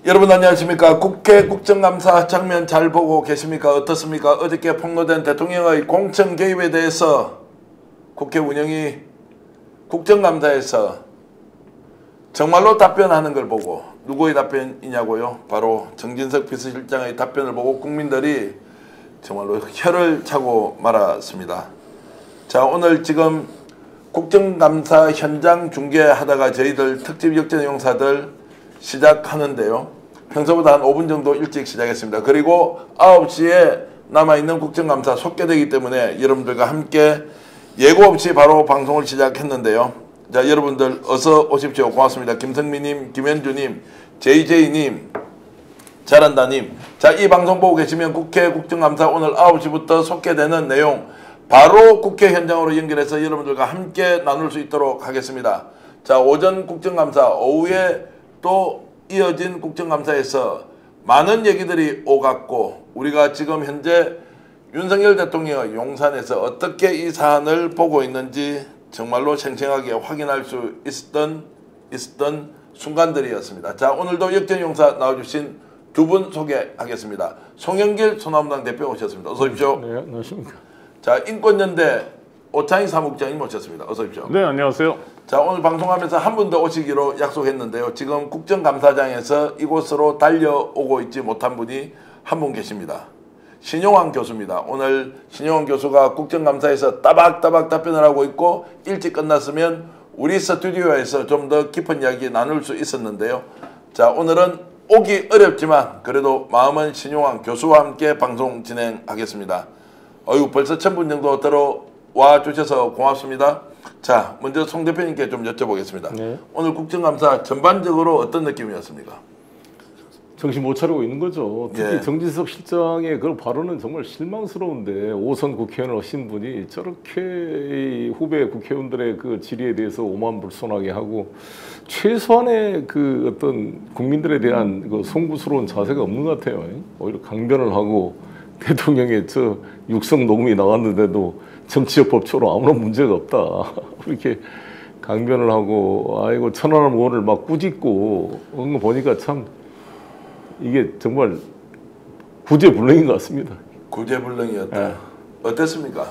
여러분 안녕하십니까. 국회 국정감사 장면 잘 보고 계십니까? 어떻습니까? 어저께 폭로된 대통령의 공천 개입에 대해서 국회 운영이 국정감사에서 정말로 답변하는 걸 보고, 누구의 답변이냐고요? 바로 정진석 비서실장의 답변을 보고 국민들이 정말로 혀를 차고 말았습니다. 자, 오늘 지금 국정감사 현장 중계하다가 저희들 특집 역전용사들 시작하는데요. 평소보다 한 5분 정도 일찍 시작했습니다. 그리고 9시에 남아있는 국정감사 속개되기 때문에 여러분들과 함께 예고 없이 바로 방송을 시작했는데요. 자, 여러분들 어서 오십시오. 고맙습니다. 김성민님, 김현주님, JJ님, 잘한다님. 자, 이 방송 보고 계시면 국회 국정감사 오늘 9시부터 속개되는 내용 바로 국회 현장으로 연결해서 여러분들과 함께 나눌 수 있도록 하겠습니다. 자, 오전 국정감사, 오후에 또 이어진 국정감사에서 많은 얘기들이 오갔고, 우리가 지금 현재 윤석열 대통령의 용산에서 어떻게 이 사안을 보고 있는지 정말로 생생하게 확인할 수 있었던 순간들이었습니다. 자, 오늘도 역전용사 나와주신 두 분 소개하겠습니다. 송영길 소나무당 대표 오셨습니다. 어서 오십시오. 네, 안녕하십니까. 자, 인권연대 오창희 사무국장님 오셨습니다. 어서 오십시오. 네, 안녕하세요. 자, 오늘 방송하면서 한 분 더 오시기로 약속했는데요. 지금 국정감사장에서 이곳으로 달려오고 있지 못한 분이 한 분 계십니다. 신용환 교수입니다. 오늘 신용환 교수가 국정감사에서 따박따박 답변을 하고 있고, 일찍 끝났으면 우리 스튜디오에서 좀 더 깊은 이야기 나눌 수 있었는데요. 자, 오늘은 오기 어렵지만 그래도 마음은 신용환 교수와 함께 방송 진행하겠습니다. 어휴, 벌써 1000분 정도 들어와 주셔서 고맙습니다. 자, 먼저 송 대표님께 좀 여쭤보겠습니다. 네. 오늘 국정감사 전반적으로 어떤 느낌이었습니까? 정신 못 차리고 있는 거죠. 특히 예. 정진석 실장의 그 발언은 정말 실망스러운데, 5선 국회의원을 하신 분이 저렇게 후배 국회의원들의 그 질의에 대해서 오만불손하게 하고 최소한의 그 어떤 국민들에 대한 그 송구스러운 자세가 없는 것 같아요. 오히려 강변을 하고, 대통령의 저 육성 녹음이 나왔는데도 정치적 법초로 아무런 문제가 없다, 이렇게 강변을 하고, 아이고 천안함 의원을 막 꾸짖고 그런 거 보니까 참 이게 정말 구제불능인 것 같습니다. 구제불능이었다. 네. 어땠습니까?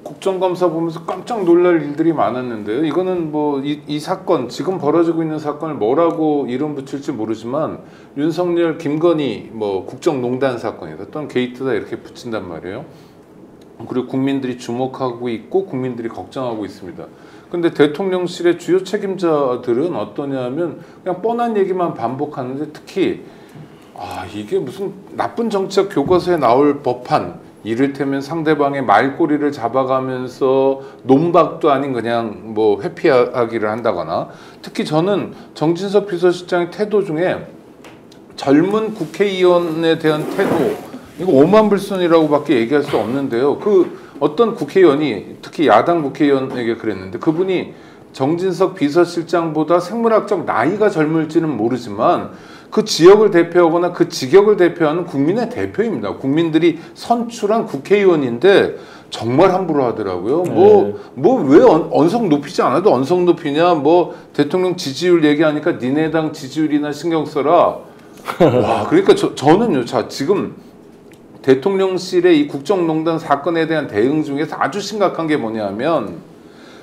국정감사 보면서 깜짝 놀랄 일들이 많았는데요. 이거는 뭐 이 사건, 지금 벌어지고 있는 사건을 뭐라고 이름 붙일지 모르지만 윤석열, 김건희 뭐 국정농단 사건이다 또는 게이트다 이렇게 붙인단 말이에요. 그리고 국민들이 주목하고 있고 국민들이 걱정하고 있습니다. 근데 대통령실의 주요 책임자들은 어떠냐면 그냥 뻔한 얘기만 반복하는데, 특히 이게 무슨 나쁜 정책 교과서에 나올 법한, 이를테면 상대방의 말꼬리를 잡아가면서 논박도 아닌 그냥 뭐 회피하기를 한다거나, 특히 저는 정진석 비서실장의 태도 중에 젊은 국회의원에 대한 태도, 이거 오만불손이라고밖에 얘기할 수 없는데요. 그 어떤 국회의원이, 특히 야당 국회의원에게 그랬는데, 그분이 정진석 비서실장보다 생물학적 나이가 젊을지는 모르지만 그 지역을 대표하거나 그 직역을 대표하는 국민의 대표입니다. 국민들이 선출한 국회의원인데 정말 함부로 하더라고요. 왜 언성 높이지 않아도 언성 높이냐, 뭐 대통령 지지율 얘기하니까 니네 당 지지율이나 신경 써라. 와, 그러니까 저는요, 자, 지금 대통령실의 이 국정농단 사건에 대한 대응 중에서 아주 심각한 게 뭐냐면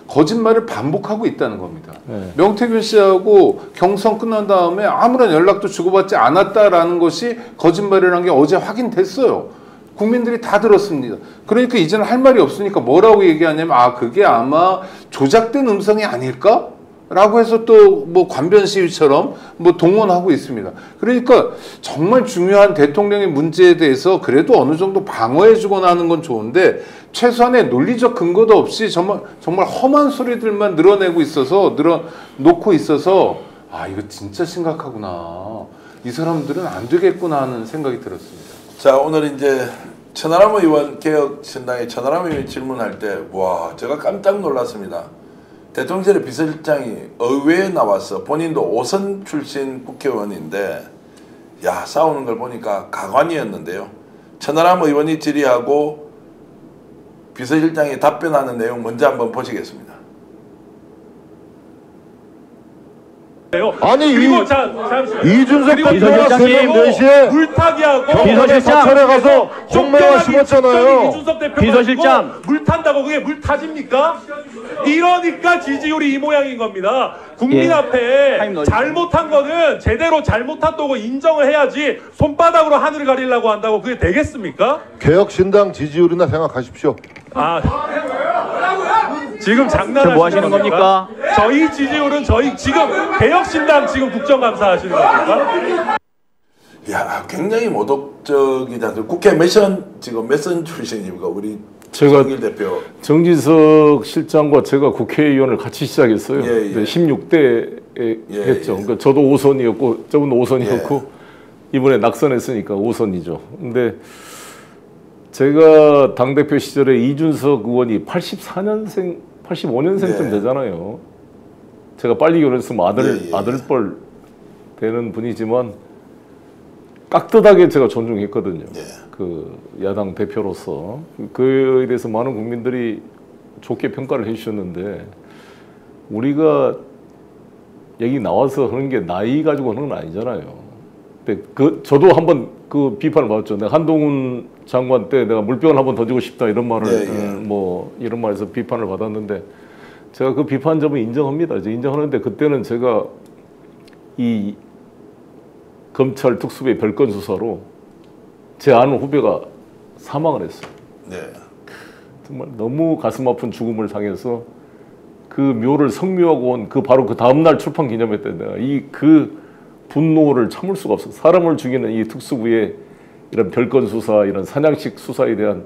거짓말을 반복하고 있다는 겁니다. 네. 명태균 씨하고 경선 끝난 다음에 아무런 연락도 주고받지 않았다라는 것이 거짓말이라는 게 어제 확인됐어요. 국민들이 다 들었습니다. 그러니까 이제는 할 말이 없으니까 뭐라고 얘기하냐면, 그게 아마 조작된 음성이 아닐까? 라고 해서 또 뭐 관변 시위처럼 뭐 동원하고 있습니다. 그러니까 정말 중요한 대통령의 문제에 대해서 그래도 어느 정도 방어해주거나 하는 건 좋은데, 최소한의 논리적 근거도 없이 정말 험한 소리들만 늘어놓고 있어서 이거 진짜 심각하구나, 이 사람들은 안 되겠구나 하는 생각이 들었습니다. 자, 오늘 이제 천하람 의원, 개혁신당의 천하람 의원이 질문할 때, 와, 제가 깜짝 놀랐습니다. 대통령실의 비서실장이 의회에 나와서, 본인도 5선 출신 국회의원인데, 야, 싸우는 걸 보니까 가관이었는데요. 천하람 의원이 질의하고 비서실장이 답변하는 내용 먼저 한번 보시겠습니다. 아니 그리고 이준석 비서실장님 4시에 물타기하고 비서실장 사찰에 가서 성명을 심었잖아요. 이준석 대표가 비서실장 물 탄다고 그게 물 타집니까? 이러니까 지지율이 이 모양인 겁니다. 국민 앞에 잘못한 거는 제대로 잘못한다고 인정을 해야지 손바닥으로 하늘을 가리려고 한다고 그게 되겠습니까? 개혁신당 지지율이나 생각하십시오. 지금 장난하시는 뭐 하시는 겁니까? 저희 지지율은 지금 개혁신당 지금 국정감사 하시는 겁니까? 야, 굉장히 모독적이지 않습니까? 국회 지금 몇 선 출신입니까? 우리 제가 정일 대표. 정진석 실장과 제가 국회의원을 같이 시작했어요. 예. 16대에 했죠. 그러니까 저도 5선이었고 저분 5선이었고 이번에 낙선했으니까 5선이죠. 근데 제가 당대표 시절에 이준석 의원이 85년생쯤 되잖아요. 제가 빨리 결혼했으면 아들뻘 되는 분이지만 깍듯하게 제가 존중했거든요. 그 야당 대표로서. 그에 대해서 많은 국민들이 좋게 평가를 해주셨는데 우리가 여기 나와서 하는 게 나이 가지고 하는 건 아니잖아요. 근데 저도 한번 그 비판을 받았죠. 내가 한동훈 장관 때 내가 물병을 한번 던지고 싶다 이런 말을 뭐 이런 말에서 비판을 받았는데 제가 그 비판 점은 인정합니다. 이제 인정하는데 그때는 제가 이 검찰 특수부의 별건 수사로 제 아는 후배가 사망을 했어요. 정말 너무 가슴 아픈 죽음을 당해서 그 묘를 성묘하고 온 바로 그 다음날 출판 기념회 때 내가 그 분노를 참을 수가 없어. 사람을 죽이는 이 특수부의 이런 별건 수사, 이런 사냥식 수사에 대한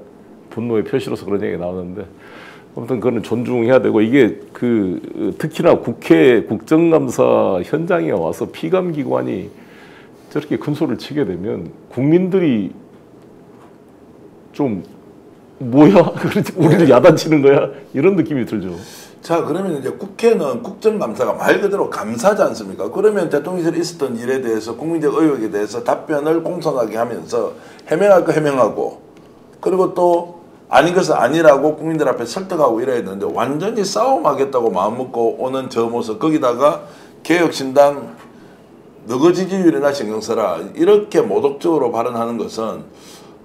분노의 표시로서 그런 얘기가 나오는데 아무튼 그거는 존중해야 되고 이게 특히나 국회 국정감사 현장에 와서 피감기관이 저렇게 큰 소리를 치게 되면 국민들이 좀 뭐야? 우리를 야단치는 거야? 이런 느낌이 들죠. 자, 그러면 이제 국회는 국정감사가 말 그대로 감사지 않습니까? 그러면 대통령실에 있었던 일에 대해서 국민적 의혹에 대해서 답변을 공손하게 하면서 해명할 거 해명하고 그리고 또 아닌 것은 아니라고 국민들 앞에 설득하고 이래야 되는데 완전히 싸움하겠다고 마음먹고 오는 저 모습 거기다가 개혁신당 너거 지지율이나 신경 써라 이렇게 모독적으로 발언하는 것은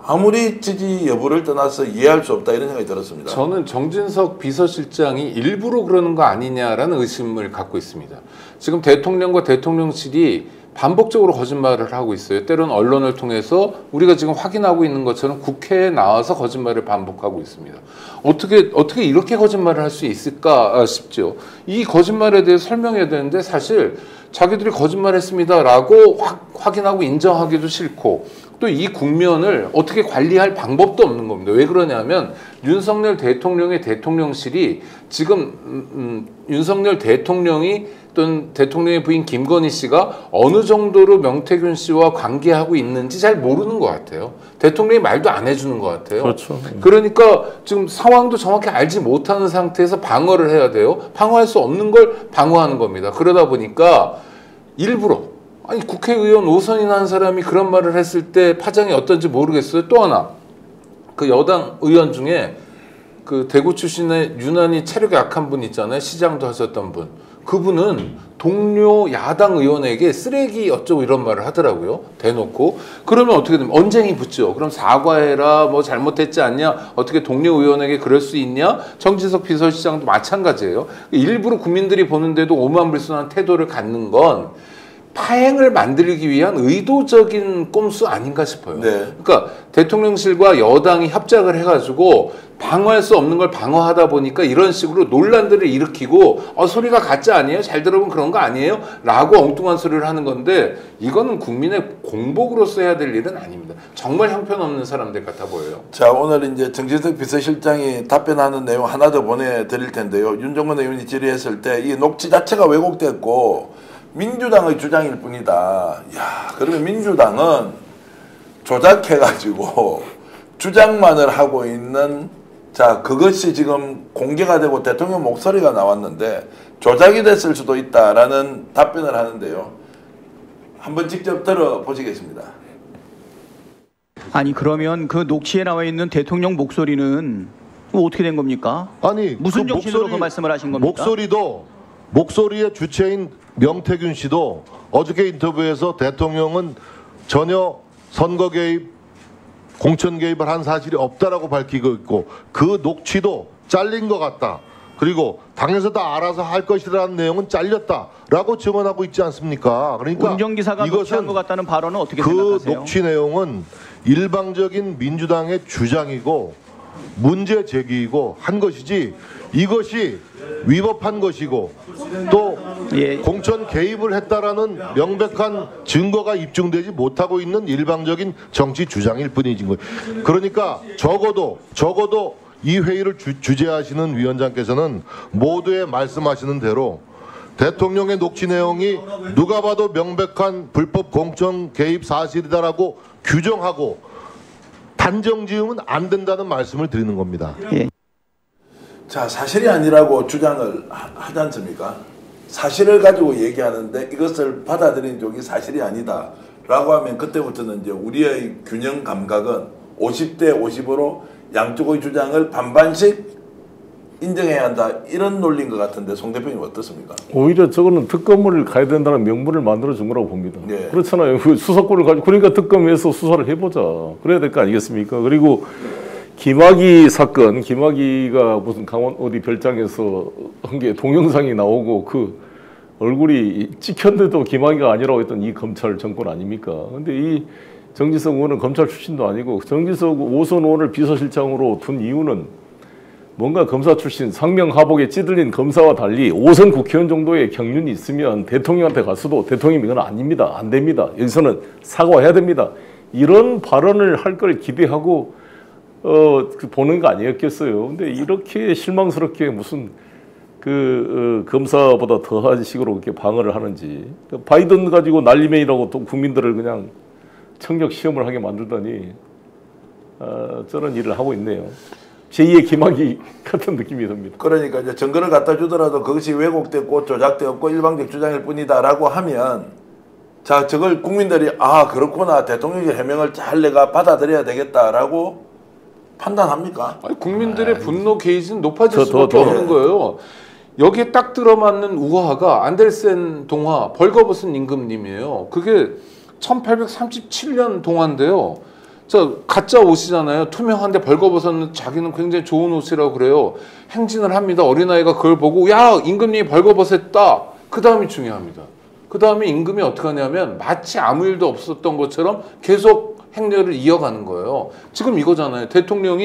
아무리 지지 여부를 떠나서 이해할 수 없다 이런 생각이 들었습니다. 저는 정진석 비서실장이 일부러 그러는 거 아니냐라는 의심을 갖고 있습니다. 지금 대통령과 대통령실이 반복적으로 거짓말을 하고 있어요. 때로는 언론을 통해서 우리가 지금 확인하고 있는 것처럼 국회에 나와서 거짓말을 반복하고 있습니다. 어떻게 이렇게 거짓말을 할 수 있을까 싶죠. 이 거짓말에 대해 설명해야 되는데 사실 자기들이 거짓말했습니다라고 확인하고 인정하기도 싫고 또 이 국면을 어떻게 관리할 방법도 없는 겁니다. 왜 그러냐면 윤석열 대통령의 대통령실이 지금 윤석열 대통령이 또는 대통령의 부인 김건희 씨가 어느 정도로 명태균 씨와 관계하고 있는지 잘 모르는 것 같아요. 대통령이 말도 안 해주는 것 같아요. 그렇죠. 그러니까 지금 상황도 정확히 알지 못하는 상태에서 방어를 해야 돼요. 방어할 수 없는 걸 방어하는 겁니다. 그러다 보니까 일부러 아니 국회의원 5선이나 한 사람이 그런 말을 했을 때 파장이 어떤지 모르겠어요. 또 하나 그 여당 의원 중에 그 대구 출신의 유난히 체력이 약한 분 있잖아요. 시장도 하셨던 분. 그분은 동료 야당 의원에게 쓰레기 어쩌고 이런 말을 하더라고요. 대놓고. 그러면 어떻게 되면 언쟁이 붙죠. 그럼 사과해라. 뭐 잘못했지 않냐. 어떻게 동료 의원에게 그럴 수 있냐. 정진석 비서실장도 마찬가지예요. 일부러 국민들이 보는데도 오만불순한 태도를 갖는 건 파행을 만들기 위한 의도적인 꼼수 아닌가 싶어요. 그러니까 대통령실과 여당이 협작을 해가지고 방어할 수 없는 걸 방어하다 보니까 이런 식으로 논란들을 일으키고 소리가 가짜 아니에요? 잘 들어보면 그런 거 아니에요? 라고 엉뚱한 소리를 하는 건데 이거는 국민의 공복으로서 해야 될 일은 아닙니다. 정말 형편없는 사람들 같아 보여요. 자, 오늘 이제 정진석 비서실장이 답변하는 내용 하나 더 보내드릴 텐데요. 윤종건 의원이 질의했을 때 이 녹취 자체가 왜곡됐고 민주당의 주장일 뿐이다. 야, 그러면 민주당은 조작해가지고 주장만을 하고 있는 자 그것이 지금 공개가 되고 대통령 목소리가 나왔는데 조작이 됐을 수도 있다라는 답변을 하는데요. 한번 직접 들어보시겠습니다. 아니 그러면 그 녹취에 나와 있는 대통령 목소리는 어떻게 된 겁니까? 아니 무슨 정신으로 그 말씀을 하신 겁니까? 목소리의 주체인 명태균 씨도 어저께 인터뷰에서 대통령은 전혀 선거 개입, 공천 개입을 한 사실이 없다라고 밝히고 있고 그 녹취도 잘린 것 같다. 그리고 당에서 다 알아서 할 것이라는 내용은 잘렸다라고 증언하고 있지 않습니까? 그러니까 운전기사가 녹취한 것 같다는 발언은 어떻게 그 생각하세요? 녹취 내용은 일방적인 민주당의 주장이고 문제 제기이고 한 것이지 이것이 위법한 것이고 또 예. 공천 개입을 했다라는 명백한 증거가 입증되지 못하고 있는 일방적인 정치 주장일 뿐이진 거예요. 그러니까 적어도 이 회의를 주재하시는 위원장께서는 모두의 말씀하시는 대로 대통령의 녹취 내용이 누가 봐도 명백한 불법 공천 개입 사실이다라고 규정하고 단정 지으면 안 된다는 말씀을 드리는 겁니다. 예. 자, 사실이 아니라고 주장을 하지 않습니까? 사실을 가지고 얘기하는데 이것을 받아들인 쪽이 사실이 아니다 라고 하면 그때부터는 이제 우리의 균형 감각은 50대 50으로 양쪽의 주장을 반반씩 인정해야 한다 이런 논리인 것 같은데 송 대표님 어떻습니까? 오히려 저거는 특검을 가야 된다는 명분을 만들어준 거라고 봅니다. 네. 그렇잖아요. 그 수사권을 가지고 그러니까 특검에서 수사를 해보자. 그래야 될 거 아니겠습니까? 그리고 김학의 사건, 김학의가 무슨 강원 어디 별장에서 한 게 동영상이 나오고 그 얼굴이 찍혔는데도 김학의가 아니라고 했던 이 검찰 정권 아닙니까? 근데 이 정진석 의원은 검찰 출신도 아니고 정진석 오선 의원을 비서실장으로 둔 이유는 뭔가 검사 출신 상명하복에 찌들린 검사와 달리 오선 국회의원 정도의 경륜이 있으면 대통령한테 갔어도 대통령이 이건 아닙니다. 안 됩니다. 여기서는 사과해야 됩니다. 이런 발언을 할 걸 기대하고 보는 거 아니었겠어요. 근데 이렇게 실망스럽게 무슨 검사보다 더한 식으로 이렇게 방어를 하는지 바이든 가지고 난리맨이라고 또 국민들을 그냥 청력 시험을 하게 만들더니 저런 일을 하고 있네요. 제2의 김학의 같은 느낌이 듭니다. 그러니까 이제 증거를 갖다 주더라도 그것이 왜곡됐고 조작되었고 일방적 주장일 뿐이다라고 하면 자 저걸 국민들이 아 그렇구나 대통령의 해명을 잘 내가 받아들여야 되겠다라고 판단합니까? 아니, 국민들의 분노 게이지는 높아질 수밖에 없는 거예요. 여기에 딱 들어맞는 우화가 안델센 동화 벌거벗은 임금님이에요. 그게 1837년 동화인데요. 저 가짜 옷이잖아요. 투명한데 벌거벗은 자기는 굉장히 좋은 옷이라고 그래요. 행진을 합니다. 어린아이가 그걸 보고 야 임금님이 벌거벗었다. 그 다음이 중요합니다. 그 다음에 임금이 어떻게 하냐면 마치 아무 일도 없었던 것처럼 계속 행렬을 이어가는 거예요. 지금 이거잖아요. 대통령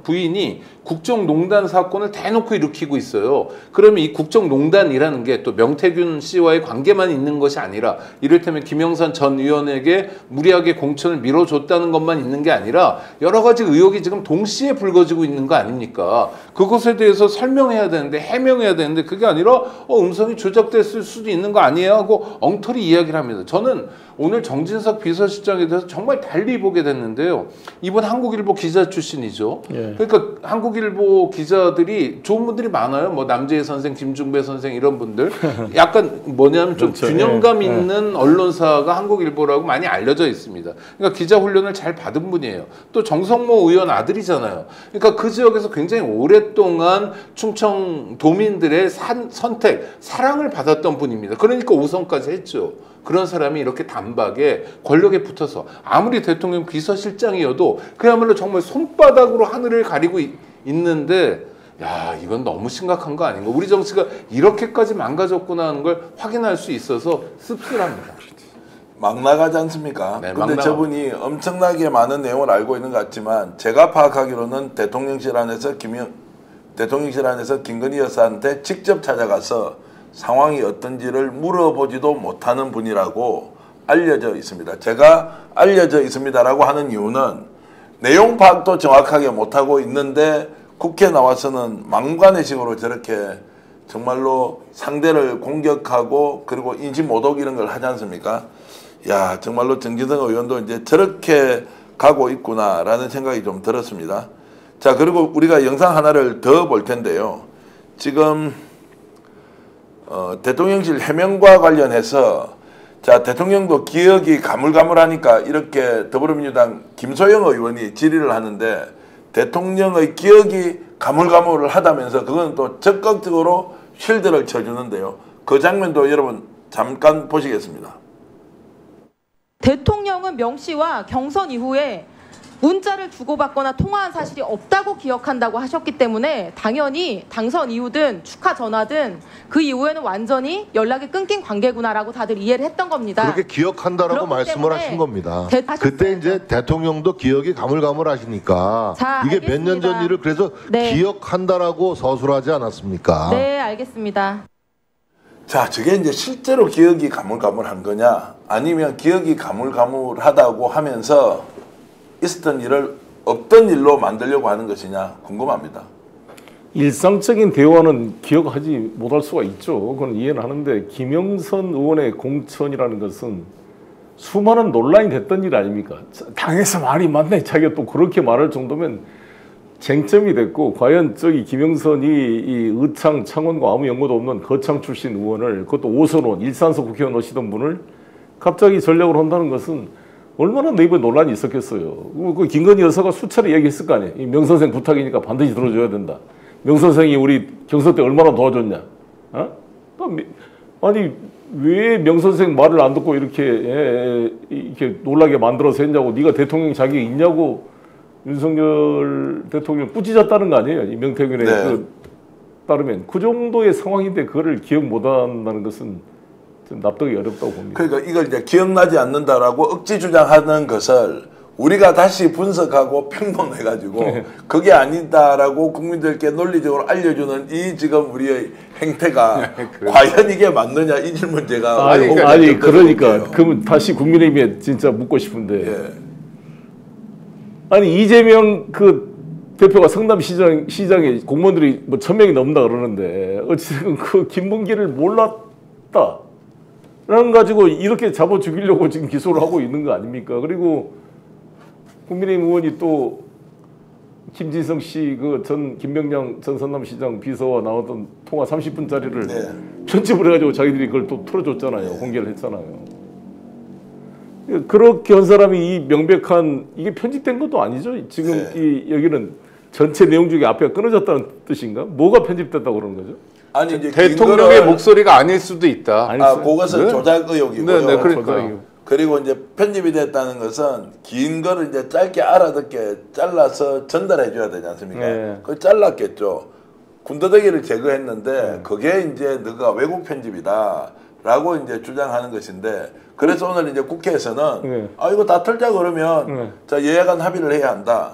부인이 국정농단 사건을 대놓고 일으키고 있어요. 그러면 이 국정농단이라는 게 또 명태균 씨와의 관계만 있는 것이 아니라 이를테면 김영삼 전 의원에게 무리하게 공천을 밀어줬다는 것만 있는 게 아니라 여러 가지 의혹이 지금 동시에 불거지고 있는 거 아닙니까? 그것에 대해서 설명해야 되는데 해명해야 되는데 그게 아니라 음성이 조작됐을 수도 있는 거 아니에요? 하고 엉터리 이야기를 합니다. 저는 오늘 정진석 비서실장에 대해서 정말 달리 보게 됐는데요. 이번 한국일보 기자 출신이죠. 예. 그러니까 한국일보 기자들이 좋은 분들이 많아요. 뭐 남재희 선생, 김중배 선생 이런 분들. 약간 뭐냐면 좀 그렇죠. 균형감 예. 있는 언론사가 한국일보라고 많이 알려져 있습니다. 그러니까 기자 훈련을 잘 받은 분이에요. 또 정성모 의원 아들이잖아요. 그러니까 그 지역에서 굉장히 오랫동안 충청 도민들의 선택, 사랑을 받았던 분입니다. 그러니까 5선까지 했죠. 그런 사람이 이렇게 단박에 권력에 붙어서 아무리 대통령 비서실장이어도 그야말로 정말 손바닥으로 하늘을 가리고 있는데 야 이건 너무 심각한 거 아닌가. 우리 정치가 이렇게까지 망가졌구나 하는 걸 확인할 수 있어서 씁쓸합니다. 막 나가지 않습니까? 네, 근데 저분이 엄청나게 많은 내용을 알고 있는 것 같지만 제가 파악하기로는 대통령실 안에서 김건희 여사한테 직접 찾아가서 상황이 어떤지를 물어보지도 못하는 분이라고 알려져 있습니다. 제가 알려져 있습니다라고 하는 이유는 내용 파악도 정확하게 못하고 있는데 국회에 나와서는 막무가내식으로 저렇게 정말로 상대를 공격하고 그리고 인신모독 이런 걸 하지 않습니까? 야 정말로 정진석 의원도 이제 저렇게 가고 있구나라는 생각이 좀 들었습니다. 자 그리고 우리가 영상 하나를 더 볼 텐데요. 지금 대통령실 해명과 관련해서 자 대통령도 기억이 가물가물하니까 이렇게 더불어민주당 김소영 의원이 질의를 하는데 대통령의 기억이 가물가물하다면서 그건 또 적극적으로 쉴드를 쳐주는데요. 그 장면도 여러분 잠깐 보시겠습니다. 대통령은 명 씨와 경선 이후에 문자를 주고받거나 통화한 사실이 없다고 기억한다고 하셨기 때문에 당연히 당선 이후든 축하 전화든 그 이후에는 완전히 연락이 끊긴 관계구나라고 다들 이해를 했던 겁니다. 그렇게 기억한다라고 말씀을 하신 겁니다. 그때 이제 대통령도 기억이 가물가물하시니까 이게 몇 년 전 일을 그래서 기억한다라고 서술하지 않았습니까? 네, 알겠습니다. 자, 저게 이제 실제로 기억이 가물가물한 거냐, 아니면 기억이 가물가물하다고 하면서 있었던 일을 없던 일로 만들려고 하는 것이냐 궁금합니다. 일상적인 대화는 기억하지 못할 수가 있죠. 그건 이해는 하는데 김영선 의원의 공천이라는 것은 수많은 논란이 됐던 일 아닙니까? 당에서 말이 맞네 자기가 또 그렇게 말할 정도면 쟁점이 됐고, 과연 저기 김영선이 이 의창 창원과 아무 연고도 없는 거창 출신 의원을, 그것도 5선 의원, 일산서 국회의원 오시던 분을 갑자기 전략으로 한다는 것은 얼마나 내부에 논란이 있었겠어요. 그 김건희 여사가 수차례 얘기했을 거 아니에요. 이 명 선생 부탁이니까 반드시 들어줘야 된다. 명 선생이 우리 경선 때 얼마나 도와줬냐. 어? 아니 왜 명 선생 말을 안 듣고 이렇게 놀라게 만들어서 했냐고, 네가 대통령 자격이 있냐고 윤석열 대통령 꾸짖었다는 거 아니에요. 이 명태균에 따르면 그 정도의 상황인데 그거를 기억 못한다는 것은 좀 납득이 어렵다고 봅니다. 그러니까 이걸 이제 기억나지 않는다라고 억지 주장하는 것을 우리가 다시 분석하고 평론해가지고 그게 아니다라고 국민들께 논리적으로 알려주는 이 지금 우리의 행태가 과연 이게 맞느냐, 이 질문 제가 그러니까 그러면 다시 국민의힘에 진짜 묻고 싶은데 아니 이재명 그 대표가 성남시장에 공무원들이 뭐 1000명이 넘는다 그러는데 어쨌든 그 김문기를 몰랐다 라는 가지고 이렇게 잡아 죽이려고 지금 기소를 하고 있는 거 아닙니까? 그리고 국민의힘 의원이 또 김진성 씨 그 전 김병량 전 성남시장 비서와 나왔던 통화 30분짜리를 편집을 해가지고 자기들이 그걸 또 틀어줬잖아요. 공개를 했잖아요. 그렇게 한 사람이 이 명백한, 이게 편집된 것도 아니죠. 지금 여기는 전체 내용 중에 앞에가 끊어졌다는 뜻인가? 뭐가 편집됐다고 그러는 거죠? 아니 이제 대통령의 목소리가 아닐 수도 있다. 그것은 조작 의혹이고요. 네, 그러니까요. 그리고 이제 편집이 됐다는 것은 긴 거를 이제 짧게 알아듣게 잘라서 전달해 줘야 되지 않습니까? 그걸 잘랐겠죠. 군더더기를 제거했는데 그게 이제 너가 왜곡 편집이다라고 이제 주장하는 것인데, 그래서 오늘 이제 국회에서는 이거 다 털자 그러면 자 여야간 합의를 해야 한다.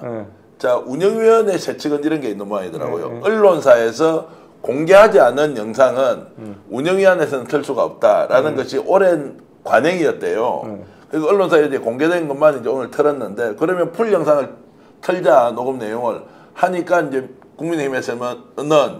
자 운영위원회 세칙은 이런 게 있는 모양이더라고요. 언론사에서 공개하지 않은 영상은 운영위원회에서는 틀 수가 없다라는 것이 오랜 관행이었대요. 그리고 언론사에 이제 공개된 것만 이제 오늘 틀었는데, 그러면 풀 영상을 틀자 녹음 내용을 하니까 이제 국민의힘에서는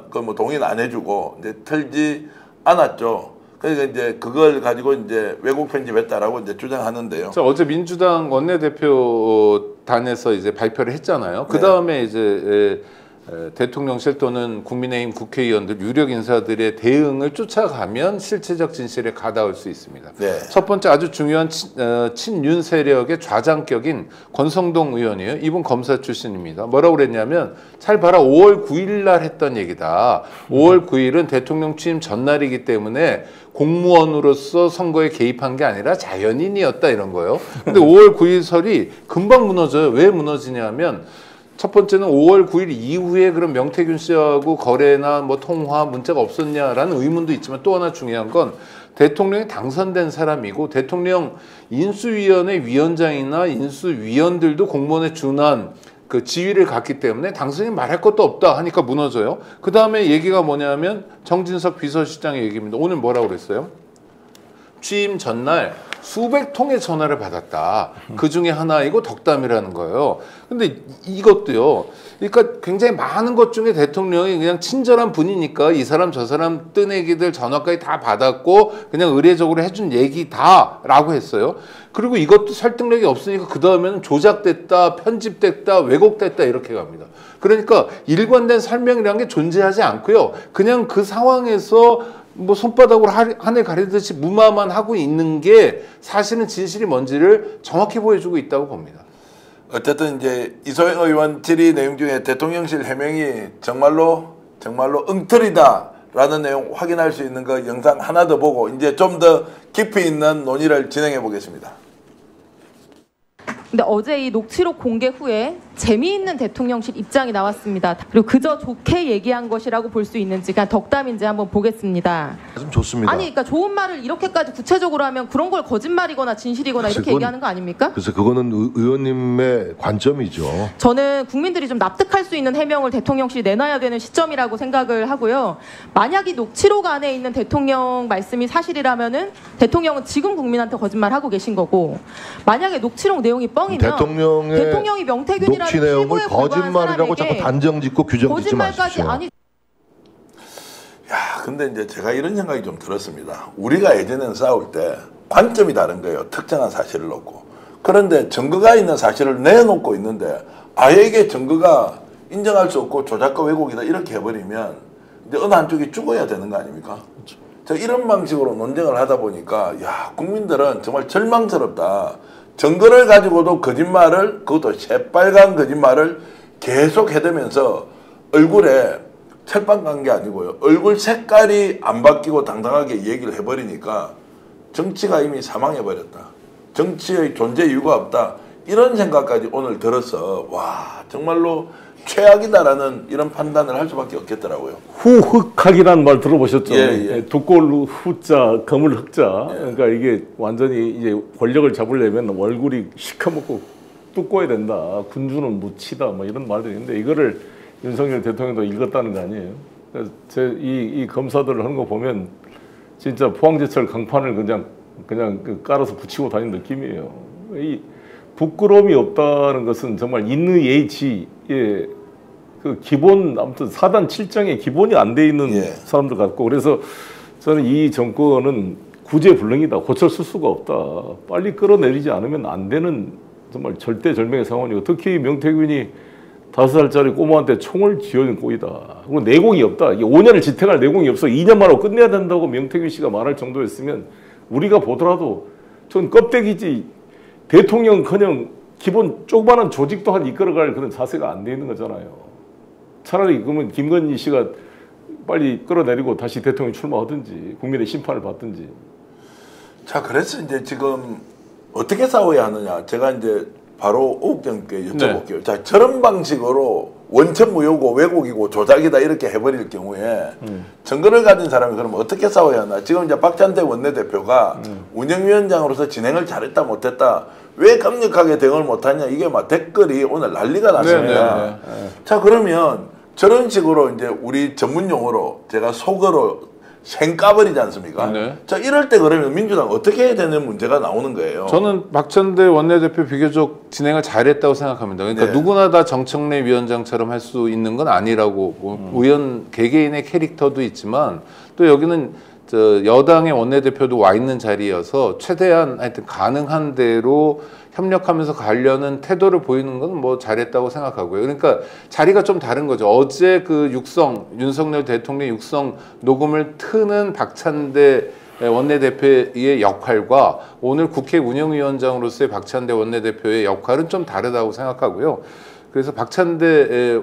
그 뭐 동의는 안 해주고 이제 틀지 않았죠. 그러니까 이제 그걸 가지고 이제 왜곡 편집했다라고 이제 주장하는데요. 자, 어제 민주당 원내대표단에서 이제 발표를 했잖아요. 그 다음에 이제 대통령실 또는 국민의힘 국회의원들, 유력 인사들의 대응을 쫓아가면 실체적 진실에 가닿을 수 있습니다. 첫 번째 아주 중요한 친윤 세력의 좌장격인 권성동 의원이에요. 이분 검사 출신입니다. 뭐라고 그랬냐면, 잘 봐라, 5월 9일 날 했던 얘기다. 5월 9일은 대통령 취임 전날이기 때문에 공무원으로서 선거에 개입한 게 아니라 자연인이었다, 이런 거예요. 근데 5월 9일 설이 금방 무너져요. 왜 무너지냐면, 첫 번째는 5월 9일 이후에 그럼 명태균 씨하고 거래나 뭐 통화, 문자가 없었냐라는 의문도 있지만, 또 하나 중요한 건 대통령이 당선된 사람이고 대통령 인수위원회 위원장이나 인수위원들도 공무원에 준한 그 지위를 갖기 때문에 당선이 말할 것도 없다 하니까 무너져요. 그 다음에 얘기가 뭐냐면 정진석 비서실장의 얘기입니다. 오늘 뭐라고 그랬어요? 취임 전날 수백 통의 전화를 받았다. 그 중에 하나이고 덕담이라는 거예요. 근데 이것도요. 그러니까 굉장히 많은 것 중에 대통령이 그냥 친절한 분이니까 이 사람 저 사람 뜨내기들 전화까지 다 받았고 그냥 의례적으로 해준 얘기다라고 했어요. 그리고 이것도 설득력이 없으니까 그 다음에는 조작됐다, 편집됐다, 왜곡됐다 이렇게 갑니다. 그러니까 일관된 설명이라는 게 존재하지 않고요. 그냥 그 상황에서 뭐 손바닥으로 하늘 가리듯이 무마만 하고 있는 게 사실은 진실이 뭔지를 정확히 보여주고 있다고 봅니다. 어쨌든 이제 이소영 의원 질의 내용 중에 대통령실 해명이 정말로 엉터리다 라는 내용 확인할 수 있는 그 영상 하나 더 보고 이제 좀 더 깊이 있는 논의를 진행해 보겠습니다. 근데 어제 이 녹취록 공개 후에 재미있는 대통령실 입장이 나왔습니다. 그리고 그저 좋게 얘기한 것이라고 볼 수 있는지 그냥 덕담인지 한번 보겠습니다. 좀 좋습니다. 아니 그러니까 좋은 말을 이렇게까지 구체적으로 하면 그런 걸 거짓말이거나 진실이거나 이렇게 그건, 얘기하는 거 아닙니까? 그래서 그거는 의원님의 관점이죠. 저는 국민들이 좀 납득할 수 있는 해명을 대통령실이 내놔야 되는 시점이라고 생각을 하고요. 만약 이 녹취록 안에 있는 대통령 말씀이 사실이라면은 대통령은 지금 국민한테 거짓말하고 계신 거고, 만약에 녹취록 내용이 뻥이면 대통령이 명태균이라는 녹취 내용을 최고에 불과한 거짓말이라고 자꾸 사람에게 단정짓고 규정짓지 거짓말까지 마십시오. 아니. 야, 근데 이제 제가 이런 생각이 좀 들었습니다. 우리가 예전에는 싸울 때 관점이 다른 거예요. 특정한 사실을 놓고. 그런데 증거가 있는 사실을 내놓고 있는데 아예 이게 증거가 인정할 수 없고 조작과 왜곡이다 이렇게 해버리면 이제 어느 한쪽이 죽어야 되는 거 아닙니까? 자, 이런 방식으로 논쟁을 하다 보니까 야, 국민들은 정말 절망스럽다. 증거를 가지고도 거짓말을, 그것도 새빨간 거짓말을 계속 해대면서 얼굴에 철판 간 게 아니고요. 얼굴 색깔이 안 바뀌고 당당하게 얘기를 해버리니까 정치가 이미 사망해버렸다. 정치의 존재 이유가 없다. 이런 생각까지 오늘 들어서 와, 정말로 최악이다라는 이런 판단을 할 수밖에 없겠더라고요. 후흑학이라는 말 들어보셨죠? 예. 두꺼울 후자, 거물 흑자. 예. 그러니까 이게 완전히 이제 권력을 잡으려면 얼굴이 시커멓고 두꺼워야 된다. 군주는 무치다. 뭐 이런 말들이 있는데 이거를 윤석열 대통령도 읽었다는 거 아니에요? 그래서 이 검사들을 하는 거 보면 진짜 포항제철 강판을 그냥 깔아서 붙이고 다니는 느낌이에요. 이 부끄러움이 없다는 것은 정말 인의예지의 그 기본, 아무튼 사단 7장의 기본이 안 돼 있는 예. 사람들 같고, 그래서 저는 이 정권은 구제불능이다. 고쳐 쓸 수가 없다. 빨리 끌어내리지 않으면 안 되는 정말 절대절명의 상황이고, 특히 명태균이 5살짜리 꼬마한테 총을 쥐어준 꼴이다. 그리고 내공이 없다. 이게 5년을 지탱할 내공이 없어. 2년만 하고 끝내야 된다고 명태균 씨가 말할 정도였으면 우리가 보더라도 전 껍데기지, 대통령커녕 기본 조그마한 조직도 한 이끌어갈 그런 자세가 안 돼 있는 거잖아요. 차라리 그러면 김건희 씨가 빨리 끌어내리고 다시 대통령 출마하든지 국민의 심판을 받든지. 자, 그래서 이제 지금 어떻게 싸워야 하느냐. 제가 이제 바로 오국장께 여쭤볼게요. 네. 자, 저런 방식으로 원천무효고 왜곡이고 조작이다 이렇게 해버릴 경우에 증거를 가진 사람이 그러면 어떻게 싸워야 하나. 지금 이제 박찬대 원내대표가 운영위원장으로서 진행을 잘했다 못했다, 왜 강력하게 대응을 못하냐, 이게 막 댓글이 오늘 난리가 났습니다. 자, 그러면 저런 식으로 이제 우리 전문용어로 제가 속어로 생까버리지 않습니까? 네. 자, 이럴 때 그러면 민주당 어떻게 해야 되는 문제가 나오는 거예요? 저는 박찬대 원내대표 비교적 진행을 잘했다고 생각합니다. 그러니까 네. 누구나 다 정청래 위원장처럼 할 수 있는 건 아니라고, 뭐 의원 개개인의 캐릭터도 있지만 또 여기는 저 여당의 원내대표도 와 있는 자리여서 최대한 하여튼 가능한 대로 협력하면서 가려는 태도를 보이는 건 뭐 잘했다고 생각하고요. 그러니까 자리가 좀 다른 거죠. 어제 그 윤석열 대통령 육성 녹음을 트는 박찬대 원내대표의 역할과 오늘 국회 운영위원장으로서의 박찬대 원내대표의 역할은 좀 다르다고 생각하고요. 그래서 박찬대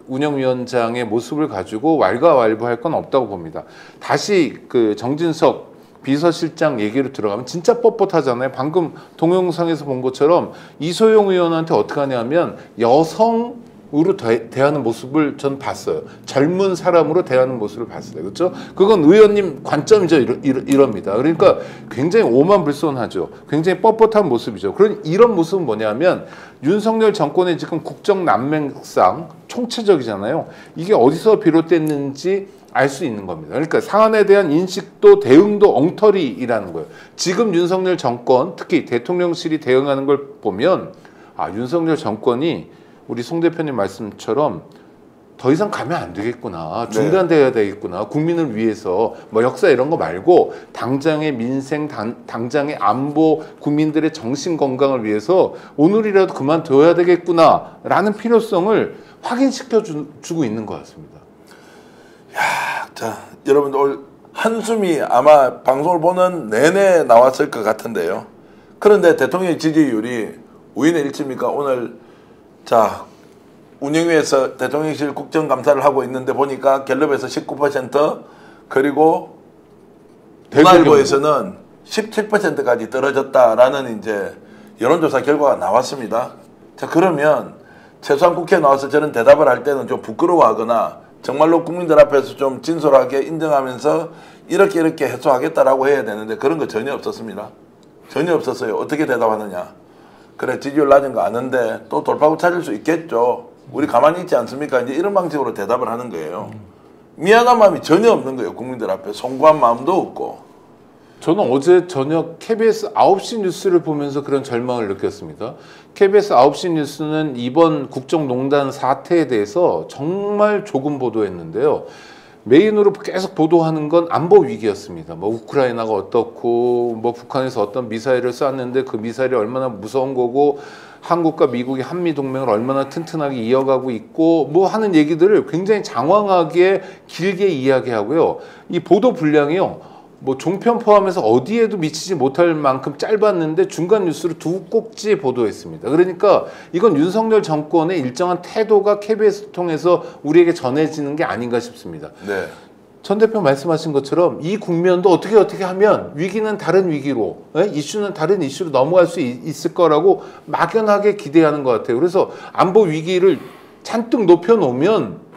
운영위원장의 모습을 가지고 왈가왈부할 건 없다고 봅니다. 다시 그 정진석 비서실장 얘기로 들어가면 진짜 뻣뻣하잖아요. 방금 동영상에서 본 것처럼 이소영 의원한테 어떻게 하냐면 여성으로 대하는 모습을 전 봤어요. 젊은 사람으로 대하는 모습을 봤어요. 그렇죠? 그건 의원님 관점이죠. 이럽니다. 그러니까 굉장히 오만불손하죠. 굉장히 뻣뻣한 모습이죠. 이런 모습은 뭐냐면 윤석열 정권의 지금 국정난맹상 총체적이잖아요. 이게 어디서 비롯됐는지 알 수 있는 겁니다. 그러니까 사안에 대한 인식도 대응도 엉터리라는 거예요. 지금 윤석열 정권, 특히 대통령실이 대응하는 걸 보면 아, 윤석열 정권이 우리 송 대표님 말씀처럼 더 이상 가면 안 되겠구나, 중단돼야 되겠구나, 국민을 위해서 뭐 역사 이런 거 말고 당장의 민생, 당장의 안보, 국민들의 정신 건강을 위해서 오늘이라도 그만둬야 되겠구나라는 필요성을 확인시켜 주고 있는 것 같습니다. 야, 자, 여러분들 오늘 한숨이 아마 방송을 보는 내내 나왔을 것 같은데요. 그런데 대통령의 지지율이 우인의 일치입니까? 오늘 자, 운영위에서 대통령실 국정감사를 하고 있는데 보니까 갤럽에서 19% 그리고 문화일보에서는 17%까지 떨어졌다라는 이제 여론조사 결과가 나왔습니다. 자, 그러면 최소한 국회에 나와서 저는 대답을 할 때는 좀 부끄러워하거나 정말로 국민들 앞에서 좀 진솔하게 인정하면서 이렇게 해소하겠다라고 해야 되는데 그런 거 전혀 없었습니다. 전혀 없었어요. 어떻게 대답하느냐. 그래, 지지율 낮은 거 아는데 또 돌파구 찾을 수 있겠죠. 우리 가만히 있지 않습니까? 이제 이런 방식으로 대답을 하는 거예요. 미안한 마음이 전혀 없는 거예요. 국민들 앞에 송구한 마음도 없고. 저는 어제 저녁 KBS 9시 뉴스를 보면서 그런 절망을 느꼈습니다. KBS 9시 뉴스는 이번 국정농단 사태에 대해서 정말 조금 보도했는데요. 메인으로 계속 보도하는 건 안보 위기였습니다. 뭐 우크라이나가 어떻고 뭐 북한에서 어떤 미사일을 쐈는데 그 미사일이 얼마나 무서운 거고 한국과 미국이 한미 동맹을 얼마나 튼튼하게 이어가고 있고 뭐 하는 얘기들을 굉장히 장황하게 길게 이야기하고요. 이 보도 분량이요. 뭐 종편 포함해서 어디에도 미치지 못할 만큼 짧았는데 중간 뉴스로 두 꼭지 보도했습니다. 그러니까 이건 윤석열 정권의 일정한 태도가 KBS 통해서 우리에게 전해지는 게 아닌가 싶습니다. 네. 전 대표 말씀하신 것처럼 이 국면도 어떻게 하면 위기는 다른 위기로, 이슈는 다른 이슈로 넘어갈 수 있을 거라고 막연하게 기대하는 것 같아요. 그래서 안보 위기를 잔뜩 높여놓으면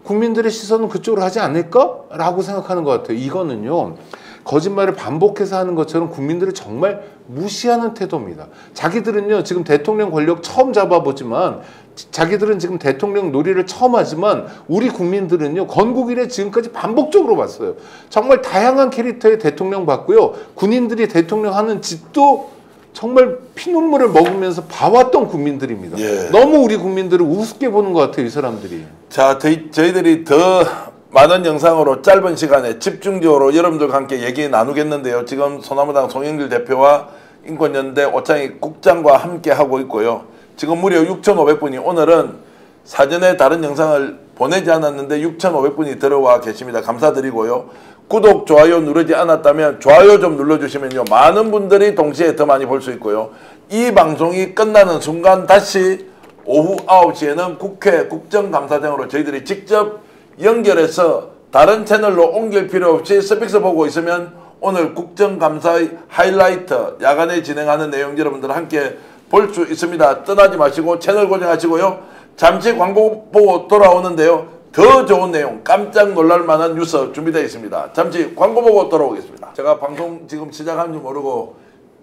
국민들의 시선은 그쪽으로 하지 않을까라고 생각하는 것 같아요. 이거는요. 거짓말을 반복해서 하는 것처럼 국민들을 정말 무시하는 태도입니다. 자기들은요. 지금 대통령 권력 처음 잡아보지만 자기들은 지금 대통령 놀이를 처음 하지만 우리 국민들은요. 건국 이래 지금까지 반복적으로 봤어요. 정말 다양한 캐릭터의 대통령 봤고요. 군인들이 대통령 하는 짓도 정말 피눈물을 먹으면서 봐왔던 국민들입니다. 예. 너무 우리 국민들을 우습게 보는 것 같아요. 이 사람들이. 자, 저희들이 더 많은 영상으로 짧은 시간에 집중적으로 여러분들과 함께 얘기 나누겠는데요. 지금 소나무당 송영길 대표와 인권연대 오창익 국장과 함께 하고 있고요. 지금 무려 6,500분이 오늘은 사전에 다른 영상을 보내지 않았는데 6,500분이 들어와 계십니다. 감사드리고요. 구독, 좋아요 누르지 않았다면 좋아요 좀 눌러주시면요. 많은 분들이 동시에 더 많이 볼 수 있고요. 이 방송이 끝나는 순간 다시 오후 9시에는 국회 국정감사장으로 저희들이 직접 연결해서 다른 채널로 옮길 필요 없이 스픽스 보고 있으면 오늘 국정감사의 하이라이트 야간에 진행하는 내용 여러분들 함께 볼 수 있습니다. 떠나지 마시고 채널 고정하시고요. 잠시 광고 보고 돌아오는데요. 더 좋은 내용, 깜짝 놀랄 만한 뉴스 준비되어 있습니다. 잠시 광고 보고 돌아오겠습니다. 제가 방송 지금 시작한 줄 모르고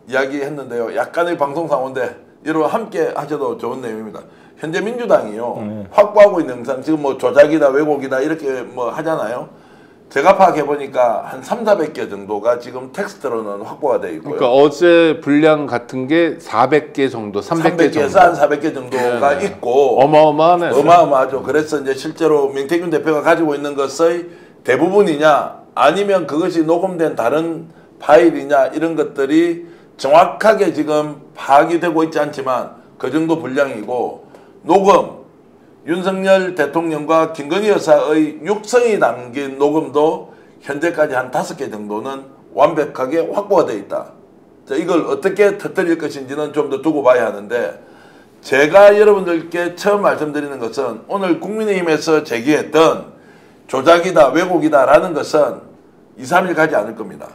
이야기했는데요. 약간의 방송사고인데 여러분 함께 하셔도 좋은 내용입니다. 현재 민주당이요. 확보하고 있는 영상 지금 뭐 조작이다 왜곡이다 이렇게 뭐 하잖아요. 제가 파악해보니까 한 300~400개 정도가 지금 텍스트로는 확보가 되어 있고요. 그러니까 어제 분량 같은 게 400개 정도, 300개 정도. 300개에서 한 400개 정도가 네네. 있고 어마어마하네. 어마어마하죠. 그래서 이제 실제로 민태균 대표가 가지고 있는 것의 대부분이냐 아니면 그것이 녹음된 다른 파일이냐 이런 것들이 정확하게 지금 파악이 되고 있지 않지만 그 정도 분량이고 녹음 윤석열 대통령과 김건희 여사의 육성이 담긴 녹음도 현재까지 한 5개 정도는 완벽하게 확보가 되어 있다. 자, 이걸 어떻게 터뜨릴 것인지는 좀 더 두고 봐야 하는데 제가 여러분들께 처음 말씀드리는 것은 오늘 국민의힘에서 제기했던 조작이다 왜곡이다 라는 것은 2, 3일 가지 않을 겁니다.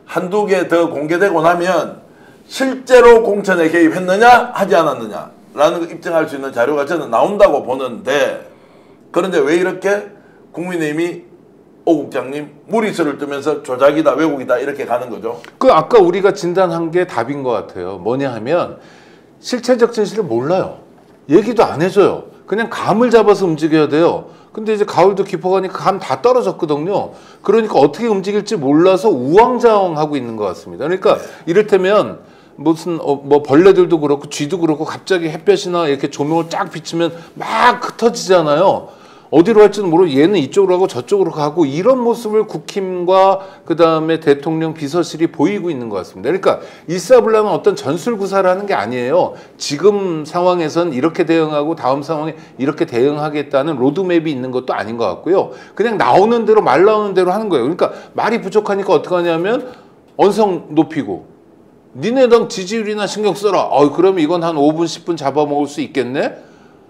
한두 개 더 공개되고 나면 실제로 공천에 개입했느냐 하지 않았느냐 라는 걸 입증할 수 있는 자료가 저는 나온다고 보는데 그런데 왜 이렇게 국민의힘이 오 국장님 무리수를 두면서 조작이다 왜곡이다 이렇게 가는 거죠? 그 아까 우리가 진단한 게 답인 것 같아요. 뭐냐 하면 실체적 진실을 몰라요. 얘기도 안 해줘요. 그냥 감을 잡아서 움직여야 돼요. 근데 이제 가을도 깊어가니까 감 다 떨어졌거든요. 그러니까 어떻게 움직일지 몰라서 우왕좌왕하고 있는 것 같습니다. 그러니까 이를테면 무슨 뭐 벌레들도 그렇고 쥐도 그렇고 갑자기 햇볕이나 이렇게 조명을 쫙 비치면 막 흩어지잖아요. 어디로 할지는 모르고 얘는 이쪽으로 가고 저쪽으로 가고 이런 모습을 국힘과 그다음에 대통령 비서실이 보이고 있는 것 같습니다. 그러니까 일사불란한 어떤 전술구사를 하는 게 아니에요. 지금 상황에선 이렇게 대응하고 다음 상황에 이렇게 대응하겠다는 로드맵이 있는 것도 아닌 것 같고요. 그냥 나오는 대로 말 나오는 대로 하는 거예요. 그러니까 말이 부족하니까 어떻게 하냐면 언성 높이고 니네 당 지지율이나 신경 써라. 그러면 이건 한 5분 10분 잡아먹을 수 있겠네.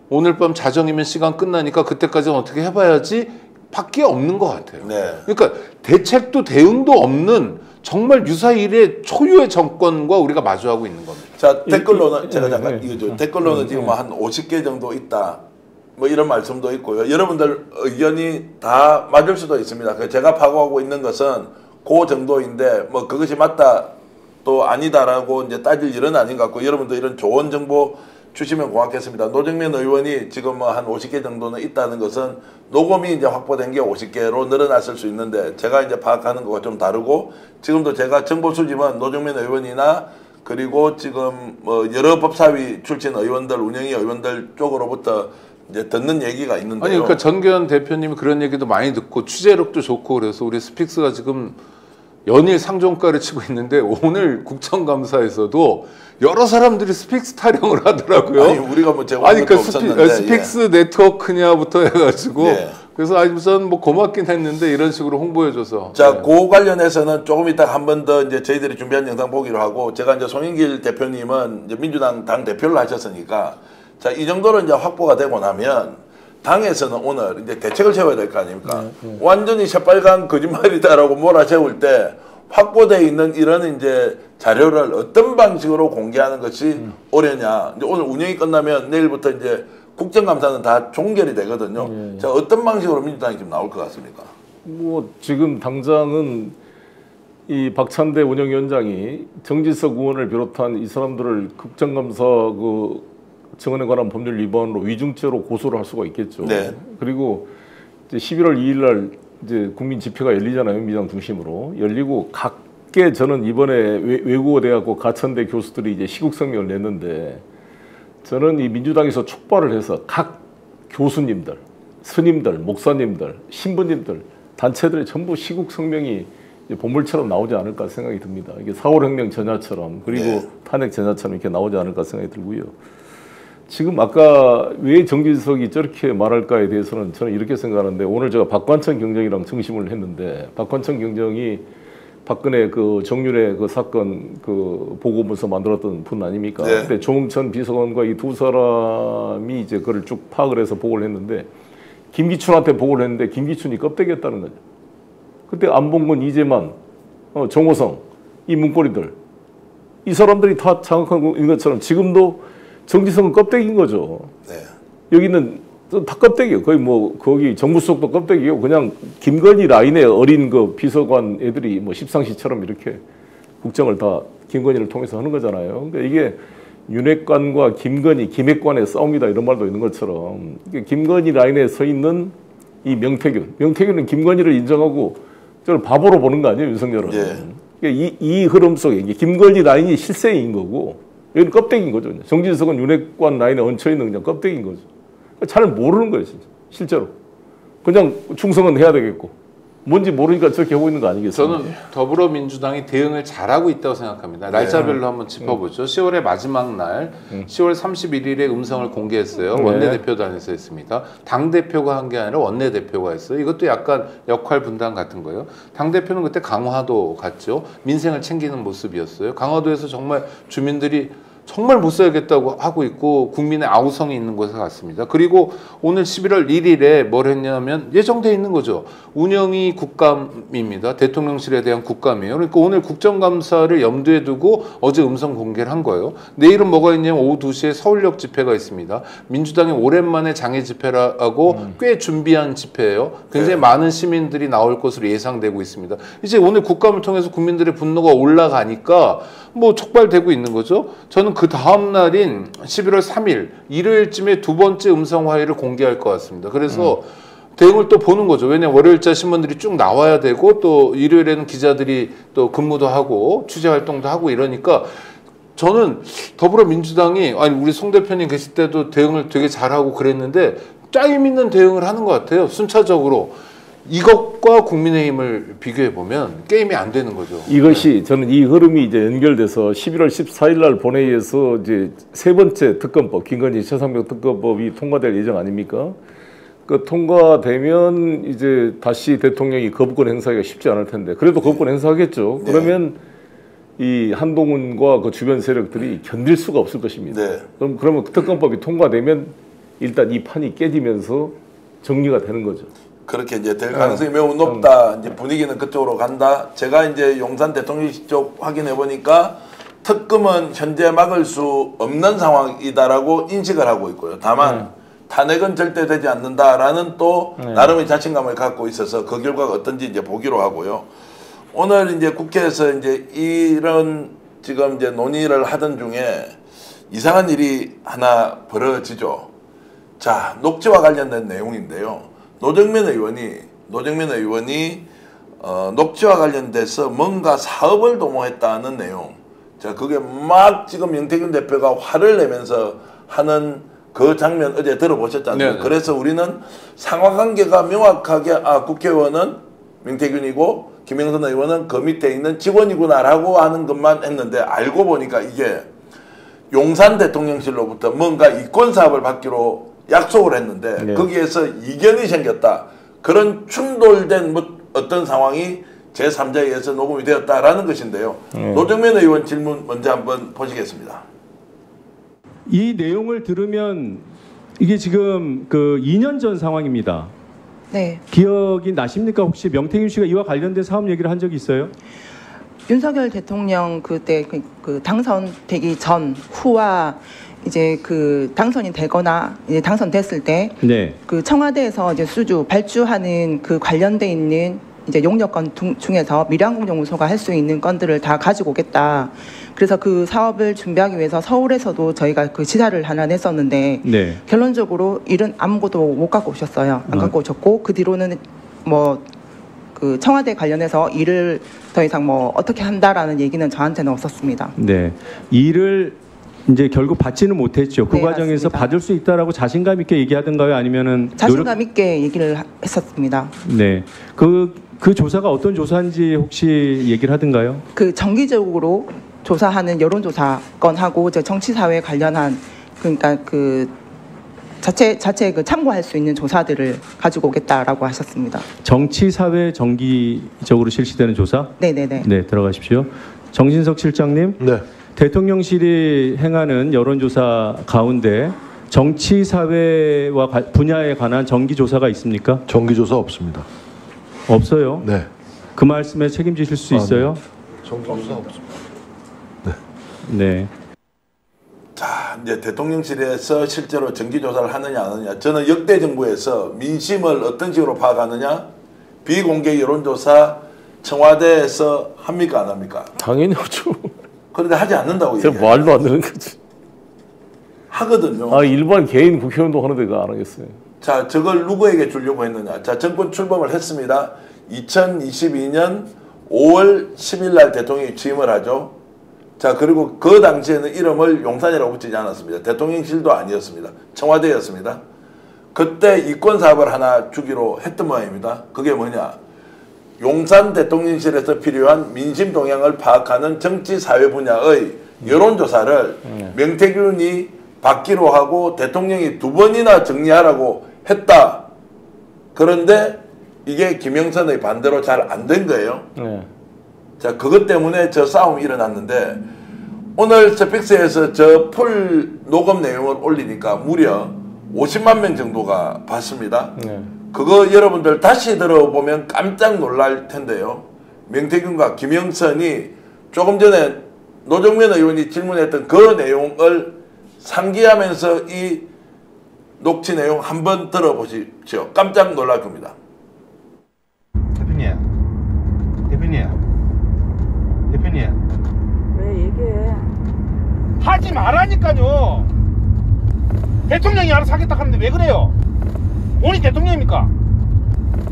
오늘 밤 자정이면 시간 끝나니까 그때까지는 어떻게 해봐야지 밖에 없는 것 같아요. 네. 그러니까 대책도 대응도 없는 정말 유사일의 초유의 정권과 우리가 마주하고 있는 겁니다. 자, 댓글로는 제가 잠깐 이거죠. 댓글로는 지금 한 50개 정도 있다. 뭐 이런 말씀도 있고요. 여러분들 의견이 다 맞을 수도 있습니다. 제가 파고하고 있는 것은 그 정도인데 뭐 그것이 맞다 또 아니다라고 이제 따질 일은 아닌 것 같고, 여러분들 이런 좋은 정보 주시면 고맙겠습니다. 노정면 의원이 지금 뭐 한 50개 정도는 있다는 것은 녹음이 이제 확보된 게 50개로 늘어났을 수 있는데, 제가 이제 파악하는 거가 좀 다르고, 지금도 제가 정보 수집은 노정면 의원이나 그리고 지금 뭐 여러 법사위 출신 의원들, 운영위 의원들 쪽으로부터 이제 듣는 얘기가 있는데요. 아니 그러니까 전교현 대표님이 그런 얘기도 많이 듣고 취재력도 좋고 그래서 우리 스픽스가 지금 연일 상종가를 치고 있는데, 오늘 국정감사에서도 여러 사람들이 스픽스 타령을 하더라고요. 아니 우리가 뭐 제가 아니 그러니까 스픽스 네트워크냐부터 해가지고 네. 그래서 아니 우선 뭐 고맙긴 했는데 이런 식으로 홍보해줘서. 자, 네. 그 관련해서는 조금 이따 한 번 더 이제 저희들이 준비한 영상 보기로 하고, 제가 이제 송영길 대표님은 이제 민주당 당 대표를 하셨으니까, 자, 이 정도로 이제 확보가 되고 나면 당에서는 오늘 이제 대책을 세워야 될 거 아닙니까? 완전히 새빨간 거짓말이다라고 몰아세울 때 확보되어 있는 이런 이제 자료를 어떤 방식으로 공개하는 것이 옳으냐. 이제 오늘 운영이 끝나면 내일부터 이제 국정감사는 다 종결이 되거든요. 자, 어떤 방식으로 민주당이 지금 나올 것 같습니까? 뭐 지금 당장은 이 박찬대 운영위원장이 정진석 의원을 비롯한 이 사람들을 국정감사 그 정원에 관한 법률 위반으로 위증죄로 고소를 할 수가 있겠죠. 네. 그리고 이제 11월 2일 날 이제 국민 집회가 열리잖아요. 민주당 중심으로 열리고, 각계 저는 이번에 외국어 대학교 가천대 교수들이 이제 시국 성명을 냈는데, 저는 이 민주당에서 촉발을 해서 각 교수님들, 스님들, 목사님들, 신부님들, 단체들의 전부 시국 성명이 보물처럼 나오지 않을까 생각이 듭니다. 이게 4.5 혁명 전야처럼, 그리고 네. 탄핵 전야처럼 이렇게 나오지 않을까 생각이 들고요. 지금 아까 왜 정진석이 저렇게 말할까에 대해서는 저는 이렇게 생각하는데, 오늘 제가 박관천 경정이랑 정심을 했는데, 박관천 경정이 박근혜 그 정윤회 그 사건 그 보고문서 만들었던 분 아닙니까? 네. 근데 조응천 비서관과 이 두 사람이 이제 그걸 쭉 파악을 해서 보고를 했는데, 김기춘한테 보고를 했는데 김기춘이 껍데기였다는 거죠. 그때 안봉근, 이재만, 정호성, 이 문고리들, 이 사람들이 다 장악한 것처럼 지금도 정지성은 껍데기인 거죠. 네. 여기는 다 껍데기예요. 거의 뭐 거기 정부 수석도 껍데기예요. 그냥 김건희 라인의 어린 그 비서관 애들이 뭐 십상시처럼 이렇게 국정을 다 김건희를 통해서 하는 거잖아요. 그러니까 이게 윤핵관과 김건희, 김핵관의 싸움이다 이런 말도 있는 것처럼, 김건희 라인에 서 있는 이 명태균은 김건희를 인정하고 저를 바보로 보는 거 아니에요, 윤석열은. 예. 그러니까 이 흐름 속에 김건희 라인이 실세인 거고, 여기는 껍데기인 거죠. 정진석은 윤핵관 라인에 얹혀있는 그냥 껍데기인 거죠. 잘 모르는 거예요, 진짜. 실제로. 그냥 충성은 해야 되겠고, 뭔지 모르니까 저렇게 하고 있는 거 아니겠습니까? 저는 더불어민주당이 대응을 잘하고 있다고 생각합니다. 날짜별로 한번 짚어보죠. 10월의 마지막 날 10월 31일에 음성을 공개했어요. 원내대표단에서 했습니다. 당대표가 한 게 아니라 원내대표가 했어요. 이것도 약간 역할 분담 같은 거예요. 당대표는 그때 강화도 갔죠. 민생을 챙기는 모습이었어요. 강화도에서 정말 주민들이 정말 못 살겠다고 하고 있고 국민의 아우성이 있는 곳에 갔습니다. 그리고 오늘 11월 1일에 뭘 했냐면 예정돼 있는 거죠. 운영이 국감입니다. 대통령실에 대한 국감이에요. 그러니까 오늘 국정감사를 염두에 두고 어제 음성 공개를 한 거예요. 내일은 뭐가 있냐면 오후 2시에 서울역 집회가 있습니다. 민주당이 오랜만에 장애 집회라고 꽤 준비한 집회예요. 굉장히 많은 시민들이 나올 것으로 예상되고 있습니다. 이제 오늘 국감을 통해서 국민들의 분노가 올라가니까 뭐 촉발되고 있는 거죠. 저는 그 다음 날인 11월 3일 일요일쯤에 두 번째 음성 화해를 공개할 것 같습니다. 그래서 대응을 또 보는 거죠. 왜냐하면 월요일자 신문들이 쭉 나와야 되고 또 일요일에는 기자들이 또 근무도 하고 취재 활동도 하고 이러니까 저는 더불어민주당이, 아니 우리 송 대표님 계실 때도 대응을 되게 잘하고 그랬는데 짜임 있는 대응을 하는 것 같아요. 순차적으로. 이것과 국민의힘을 비교해 보면 게임이 안 되는 거죠. 이것이 저는 이 흐름이 이제 연결돼서 11월 14일 날 본회의에서 이제 세 번째 특검법, 김건희 최상병 특검법이 통과될 예정 아닙니까? 그 통과되면 이제 다시 대통령이 거부권 행사하기가 쉽지 않을 텐데, 그래도 거부권 행사하겠죠. 그러면 이 한동훈과 그 주변 세력들이 견딜 수가 없을 것입니다. 네. 그러면 특검법이 통과되면 일단 이 판이 깨지면서 정리가 되는 거죠. 그렇게 이제 될 가능성이 매우 높다. 이제 분위기는 그쪽으로 간다. 제가 이제 용산 대통령실 쪽 확인해 보니까 특검은 현재 막을 수 없는 상황이다라고 인식을 하고 있고요. 다만 탄핵은 절대 되지 않는다라는 또 나름의 자신감을 갖고 있어서 그 결과가 어떤지 이제 보기로 하고요. 오늘 이제 국회에서 이제 이런 지금 이제 논의를 하던 중에 이상한 일이 하나 벌어지죠. 자, 녹취와 관련된 내용인데요. 노정면 의원이 녹취와 관련돼서 뭔가 사업을 도모했다는 내용. 자, 그게 막 지금 명태균 대표가 화를 내면서 하는 그 장면 어제 들어보셨잖아요. 네네. 그래서 우리는 상하관계가 명확하게 국회의원은 명태균이고 김영선 의원은 그 밑에 있는 직원이구나라고 하는 것만 했는데 알고 보니까 이게 용산 대통령실로부터 뭔가 이권 사업을 받기로 약속을 했는데 네. 거기에서 이견이 생겼다. 그런 충돌된 어떤 상황이 제3자에 의해서 녹음이 되었다라는 것인데요. 노정면 의원 질문 먼저 한번 보시겠습니다. 이 내용을 들으면 이게 지금 그 2년 전 상황입니다. 네. 기억이 나십니까? 혹시 명태균 씨가 이와 관련된 사업 얘기를 한 적이 있어요? 윤석열 대통령 그때 그 당선되기 전 후와 이제 그 당선이 되거나 이제 당선됐을 때 네. 그 청와대에서 이제 발주하는 그 관련돼 있는 이제 용역건 중에서 밀양공정운소가 할 수 있는 건들을 다 가지고 오겠다. 그래서 그 사업을 준비하기 위해서 서울에서도 저희가 그 지사를 하나 냈었는데 네. 결론적으로 일은 아무것도 못 갖고 오셨어요. 안 갖고 오셨고 그 뒤로는 뭐 그 청와대 관련해서 일을 더 이상 뭐 어떻게 한다라는 얘기는 저한테는 없었습니다. 네. 일을 이제 결국 받지는 못했죠. 그 네, 과정에서 맞습니다. 받을 수 있다라고 자신감 있게 얘기하던가요? 아니면은 자신감 있게 얘기를 했었습니다. 네. 그 조사가 어떤 조사인지 혹시 얘기를 하던가요? 그 정기적으로 조사하는 여론조사 건하고 이제 정치사회 관련한 그러니까 그 자체 그 참고할 수 있는 조사들을 가지고 오겠다라고 하셨습니다. 정치 사회 정기적으로 실시되는 조사? 네네네. 네, 들어가십시오. 정진석 실장님. 네. 대통령실이 행하는 여론조사 가운데 정치 사회와 분야에 관한 정기 조사가 있습니까? 정기조사 없습니다. 없어요. 네. 그 말씀에 책임지실 수 있어요? 정기조사 없습니다. 네. 자, 이제 대통령실에서 실제로 정기조사를 하느냐 안 하느냐. 저는 역대 정부에서 민심을 어떤 식으로 파악하느냐. 비공개 여론조사 청와대에서 합니까 안 합니까? 당연히 하죠. 그런데 하지 않는다고 제가 얘기해요. 말도 안 되는 거지. 하거든요. 일반 개인 국회의원도 하는데 그거 안 하겠어요. 자, 저걸 누구에게 주려고 했느냐. 자, 정권 출범을 했습니다. 2022년 5월 10일 날 대통령이 취임을 하죠. 자, 그리고 그 당시에는 이름을 용산이라고 붙이지 않았습니다. 대통령실도 아니었습니다. 청와대였습니다. 그때 이권 사업을 하나 주기로 했던 모양입니다. 그게 뭐냐. 용산 대통령실에서 필요한 민심 동향을 파악하는 정치 사회 분야의 여론조사를 명태균이 받기로 하고 대통령이 2번이나 정리하라고 했다. 그런데 이게 김영선의 반대로 잘 안 된 거예요. 자, 그것 때문에 저 싸움이 일어났는데 오늘 스픽스에서 저 풀 녹음 내용을 올리니까 무려 50만 명 정도가 봤습니다. 그거 여러분들 다시 들어보면 깜짝 놀랄 텐데요. 명태균과 김영선이 조금 전에 노정면 의원이 질문했던 그 내용을 상기하면서 이 녹취 내용 한번 들어보십시오. 깜짝 놀랄 겁니다. 대표님 왜 얘기해? 하지 말라니까요. 대통령이 알아서 하겠다 하는데 왜 그래요? 본인 대통령입니까?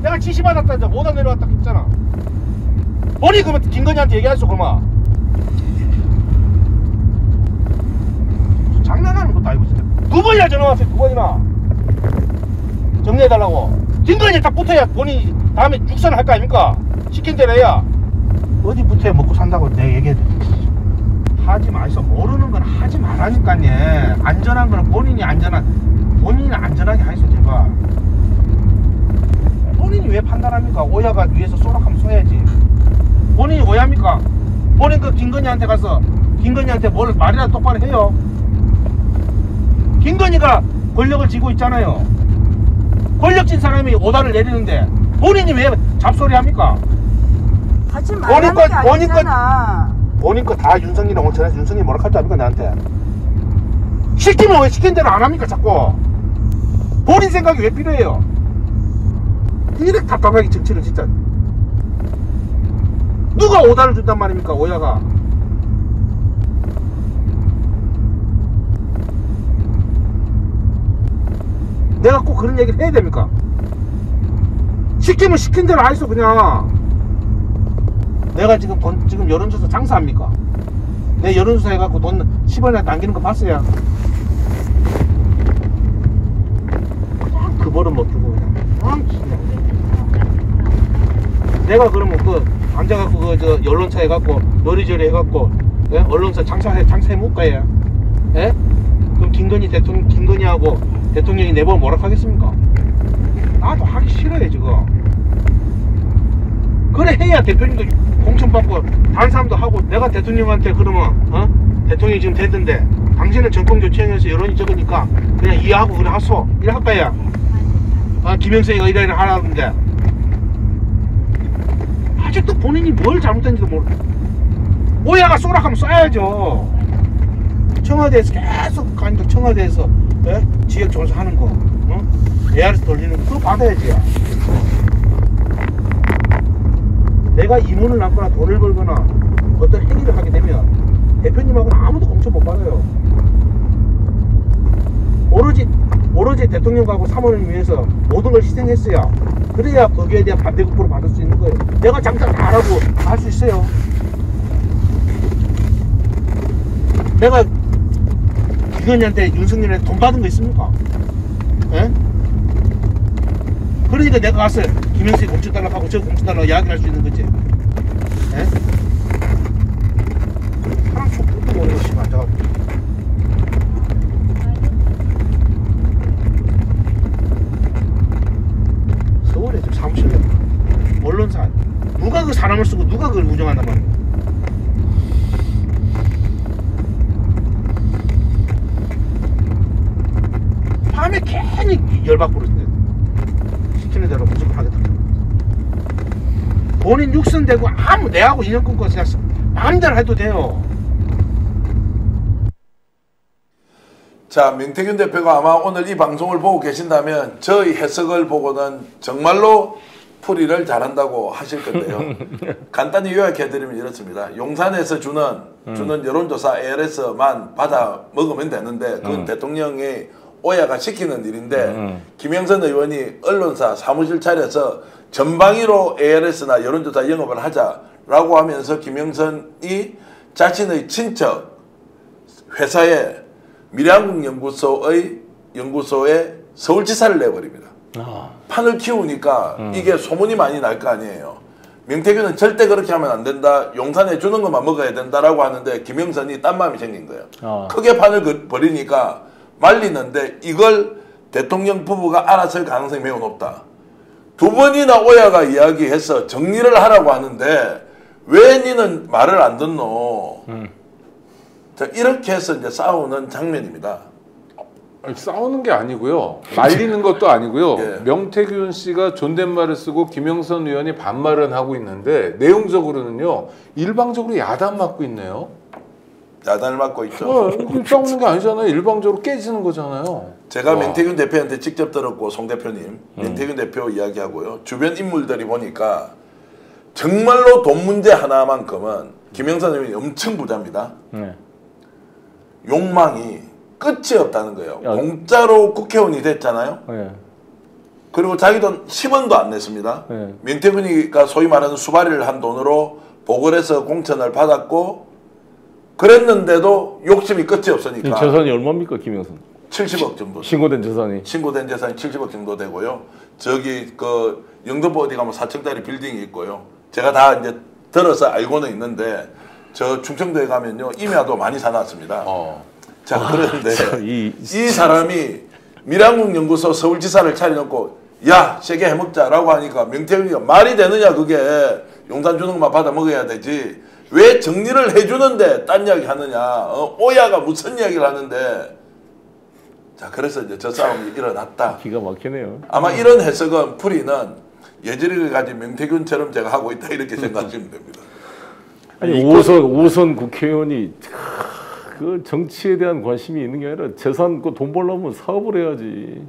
내가 지시받았다 이제 못안 내려왔다 했잖아. 본인 그러면 김건희한테 얘기하시오. 그러면 장난하는 것도 아니고 진짜 2번이나 전화 왔어요. 2번이나 정리해달라고. 김건희에 딱 붙어야 본인이 다음에 육선을 할 거 아닙니까? 시킨 대로 해야. 어디 붙어야 먹고 산다고 내가 얘기해도 하지 마시오. 모르는 건 하지 말라니까요. 안전한 거는 본인이 안전하게 하시오. 제발. 본인이 왜 판단합니까? 오야가 위에서 쏘락하면 쏘야지. 본인이 오야입니까? 본인 그 김건희한테 가서 김건희한테 뭘 말이라도 똑바로 해요. 김건희가 권력을 쥐고 있잖아요. 권력진 사람이 오다를 내리는데 본인이 왜 잡소리 합니까? 하지 말라는 게 아니잖아. 본인 거 다 윤석열이랑 온천해서 윤석열이 뭐라 할 줄 압니까 나한테? 시키면 왜 시킨 대로 안 합니까 자꾸? 본인 생각이 왜 필요해요? 이렇게 답답하게 정치를 진짜. 누가 오다를 준단 말입니까 오야가? 내가 꼭 그런 얘기를 해야 됩니까? 시키면 시킨 대로 하이소 그냥. 내가 지금 지금 여론조사 장사합니까? 내 여론조사 해갖고 돈 10원이나 남기는 거 봤어요? 그 벌은 못 주고 그냥. 내가 그러면 앉아갖고 저 언론사 해갖고 요리조리 해갖고 예? 언론사 장사해 못 가요. 예? 그럼 김건희하고 대통령이 내보면 뭐라 하겠습니까? 나도 하기 싫어요 지금. 그래 해야 대표님도 공천받고 다른 사람도 하고. 내가 대통령한테 그러면 대통령이 지금 됐는데 당신은 정권 교체해서 여론이 적으니까 그냥 이해하고 그래 하소 이래 할까요? 김영석이가 이래 하라는데 아직도 본인이 뭘 잘못했는지도 모르. 오야가 쏘락하면 쏴야죠. 청와대에서 계속 가니까 청와대에서 예? 지역조사하는 거 ARS 돌리는 거 그거 받아야지. 내가 이문을 남거나 돈을 벌거나 어떤 행위를 하게 되면 대표님하고는 아무도 공천 못 받아요. 오로지 대통령하고 사모님을 위해서 모든 걸 희생했어야 그래야 거기에 대한 반대급부를 받을 수 있는 거예요. 내가 장사 잘하고 할 수 있어요. 내가 김건희한테 윤석열한테 돈 받은 거 있습니까? 예? 그러니까 내가 가서 김영석이 공천 달라고 하고 저 공천 달라고 이야기할 수 있는 거지. 예? 사람 족도 모르고 씨발 앉아가지고. 서울에 지금 사무실에 언론사 누가 그 사람을 쓰고 누가 그걸 운영한단 말이야. 밤에 괜히 열받고 그러는데 시키는 대로 무조건 하겠다. 본인 육선되고 아무 내하고 인연 끊고 그냥 마음대로 해도 돼요. 자, 명태균 대표가 아마 오늘 이 방송을 보고 계신다면 저희 해석을 보고는 정말로 풀이를 잘한다고 하실 건데요. 간단히 요약해드리면 이렇습니다. 용산에서 주는 여론조사 ARS만 받아 먹으면 되는데 그건 대통령의 오야가 시키는 일인데 김영선 의원이 언론사 사무실 차려서 전방위로 ARS나 여론조사 영업을 하자라고 하면서 김영선이 자신의 친척 회사에 미래한국연구소에 서울지사를 내버립니다. 판을 키우니까 이게 소문이 많이 날 거 아니에요. 명태균은 절대 그렇게 하면 안 된다. 용산에 주는 것만 먹어야 된다라고 하는데 김영선이 딴 마음이 생긴 거예요. 크게 판을 벌이니까 말리는데 이걸 대통령 부부가 알았을 가능성이 매우 높다. 두 번이나 오야가 이야기해서 정리를 하라고 하는데 왜 니는 말을 안 듣노? 자, 이렇게 해서 이제 싸우는 장면입니다. 아니, 싸우는 게 아니고요. 말리는 것도 아니고요. 예. 명태균 씨가 존댓말을 쓰고 김영선 의원이 반말은 하고 있는데 내용적으로는요. 일방적으로 야단 맞고 있네요. 야단을 맞고 있죠. 싸우는 게 아니잖아요. 일방적으로 깨지는 거잖아요. 제가 명태균 대표한테 직접 들었고 송 대표님, 명태균 대표 이야기하고요. 주변 인물들이 보니까 정말로 돈 문제 하나만큼은 김영선 의원이 엄청 부자입니다. 욕망이 끝이 없다는 거예요. 공짜로 국회의원이 됐잖아요. 그리고 자기 돈 10원도 안 냈습니다. 명태균이가 소위 말하는 수바리를 한 돈으로 보궐에서 공천을 받았고 그랬는데도 욕심이 끝이 없으니까. 재산이 얼마입니까 김영선? 70억 정도. 신고된 재산이 70억 정도 되고요. 저기 그 영등포 어디 가면 4층짜리 빌딩이 있고요. 제가 다 이제 들어서 알고는 있는데 저 충청도에 가면요 임야도 많이 사놨습니다. 자 그런데 이 사람이 미래한국연구소 서울지사를 차려놓고 야 세게 해먹자라고 하니까 명태균이가 말이 되느냐 그게. 용산 주는 것만 받아 먹어야 되지 왜 정리를 해주는데 딴 이야기 하느냐. 오야가 무슨 이야기를 하는데 자, 그래서 이제 저 싸움이 일어났다. 기가 막히네요. 아마 이런 해석은 풀이는 예지력을 가진 명태균처럼 제가 하고 있다 이렇게 생각하시면 됩니다. 아니 오선 국회의원이 그 정치에 대한 관심이 있는 게 아니라 재산 그 돈 벌려면 사업을 해야지.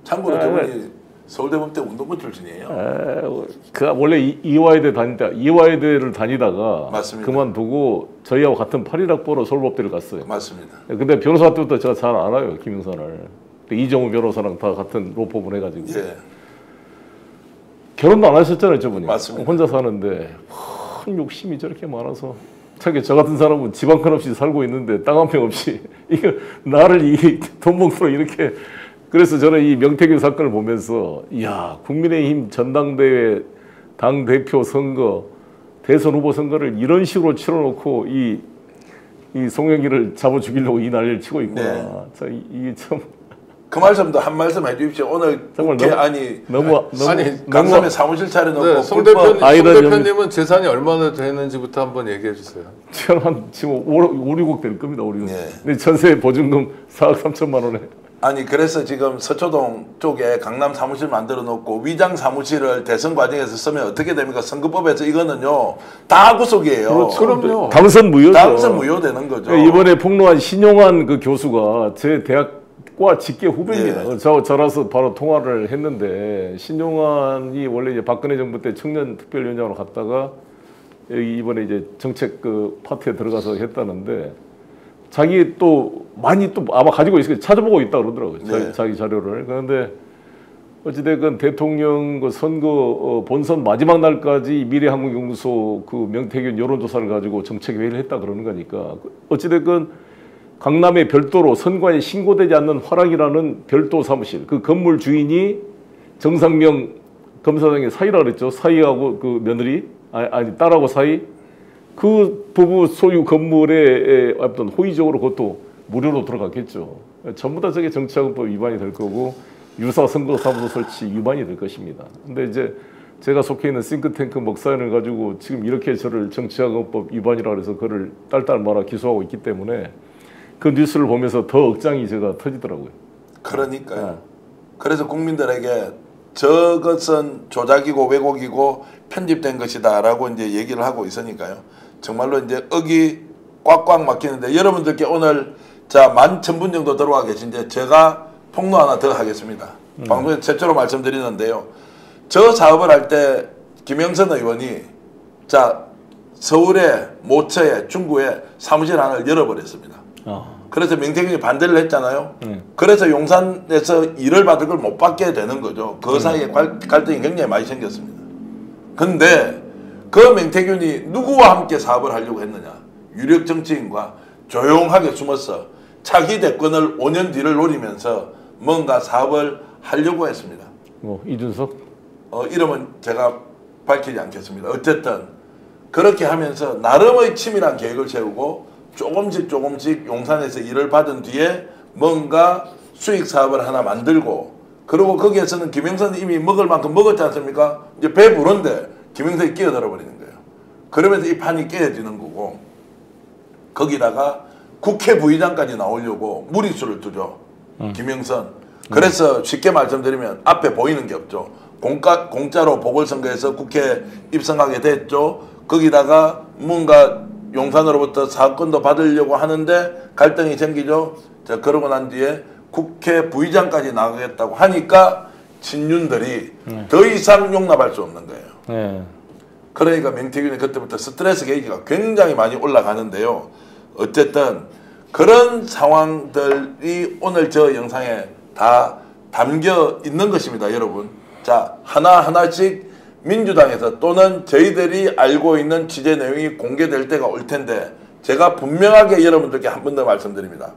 참고로 저분이 서울대법대 운동부 출신이에요. 그 원래 이화여대를 다니다가 맞습니다. 그만두고 저희하고 같은 8.1학번으로 서울법대를 갔어요. 맞습니다. 근데 변호사 때부터 제가 잘 알아요, 김영선을. 이정우 변호사랑 다 같은 로펌을 해가지고. 예. 결혼도 안 하셨잖아요, 저분이. 맞습니다. 혼자 사는데 큰 욕심이 저렇게 많아서. 자기 저 같은 사람은 집 한 칸 없이 살고 있는데 땅 한 평 없이 이거 나를 이 돈 먹으러 이렇게. 그래서 저는 이 명태균 사건을 보면서 이야, 국민의힘 전당대회 당대표 선거, 대선 후보 선거를 이런 식으로 치러놓고 이 송영길을 잡아 죽이려고 이 난리를 치고 있구나. 네. 자, 이게 참. 그 말씀도 한 말씀 해주십시오. 오늘 정말 국회 너무 강남에 사무실 차려놓고 네, 송 대표님은 재산이 얼마나 되는지부터 한번 얘기해 주세요. 한 지금 5,6억 될 겁니다. 5,6억. 네. 근데 전세 보증금 4억 3천만 원에. 아니 그래서 지금 서초동 쪽에 강남 사무실 만들어 놓고 위장 사무실을 대선 과정에서 쓰면 어떻게 됩니까? 선거법에서 이거는요 다 구속이에요. 그렇죠. 그럼요. 당선 무효죠. 당선 무효되는 거죠. 이번에 폭로한 신용환 그 교수가 제 대학과 직계 후배입니다. 예. 저라서 바로 통화를 했는데 신용환이 원래 이제 박근혜 정부 때 청년 특별위원장으로 갔다가 이번에 이제 정책 그 파트에 들어가서 했다는데. 자기 또 많이 또 아마 가지고 있을 거예요. 찾아보고 있다 그러더라고요. 네. 자기 자료를. 그런데 어찌됐건 대통령 그 선거 본선 마지막 날까지 미래한국연구소 그 명태균 여론조사를 가지고 정책회의를 했다 그러는 거니까 어찌됐건 강남에 별도로 선관위 신고되지 않는 화랑이라는 별도 사무실 그 건물 주인이 정상명 검사장의 사이라 그랬죠. 사이하고 그 며느리 아니 딸하고 사이 그 부부 소유 건물에 어떤 호의적으로 그것도 무료로 들어갔겠죠. 전부 다 저게 정치자금법 위반이 될 거고 유사 선거사무소 설치 위반이 될 것입니다. 근데 이제 제가 속해 있는 싱크탱크 목사연을 가지고 지금 이렇게 저를 정치자금법 위반이라 해서 그를 딸딸 말아 기소하고 있기 때문에 그 뉴스를 보면서 더 억장이 제가 터지더라고요. 그러니까요. 네. 그래서 국민들에게 저것은 조작이고 왜곡이고 편집된 것이다라고 이제 얘기를 하고 있으니까요. 정말로 이제 억이 꽉꽉 막히는데 여러분들께 오늘 자 11,000분 정도 들어와 계신데 제가 폭로 하나 더 하겠습니다. 방송에 최초로 말씀드리는데요. 저 사업을 할 때 김영선 의원이 자 서울에 모처에 중구에 사무실 하나를 열어버렸습니다. 그래서 명태균이 반대를 했잖아요. 그래서 용산에서 일을 받을 걸 못 받게 되는 거죠. 그 사이에 갈등이 굉장히 많이 생겼습니다. 근데 그 명태균이 누구와 함께 사업을 하려고 했느냐. 유력 정치인과 조용하게 숨어서 차기 대권을 5년 뒤를 노리면서 뭔가 사업을 하려고 했습니다. 이준석? 이름은 제가 밝히지 않겠습니다. 어쨌든 그렇게 하면서 나름의 치밀한 계획을 세우고 조금씩 용산에서 일을 받은 뒤에 뭔가 수익 사업을 하나 만들고 그리고 거기에서는 김영선이 이미 먹을 만큼 먹었지 않습니까? 이제 배부른데 김영선이 끼어들어 버리는 거예요. 그러면서 이 판이 깨어지는 거고 거기다가 국회 부의장까지 나오려고 무리수를 두죠. 김영선. 그래서 쉽게 말씀드리면 앞에 보이는 게 없죠. 공짜로 보궐선거에서 국회 입성하게 됐죠. 거기다가 뭔가 용산으로부터 사건도 받으려고 하는데 갈등이 생기죠. 자, 그러고 난 뒤에 국회 부의장까지 나가겠다고 하니까 친윤들이 더 이상 용납할 수 없는 거예요. 그러니까 명태균이 그때부터 스트레스 게이지가 굉장히 많이 올라가는데요. 어쨌든 그런 상황들이 오늘 저 영상에 다 담겨 있는 것입니다, 여러분. 자, 하나하나씩 민주당에서 또는 저희들이 알고 있는 취재 내용이 공개될 때가 올 텐데 제가 분명하게 여러분들께 한 번 더 말씀드립니다.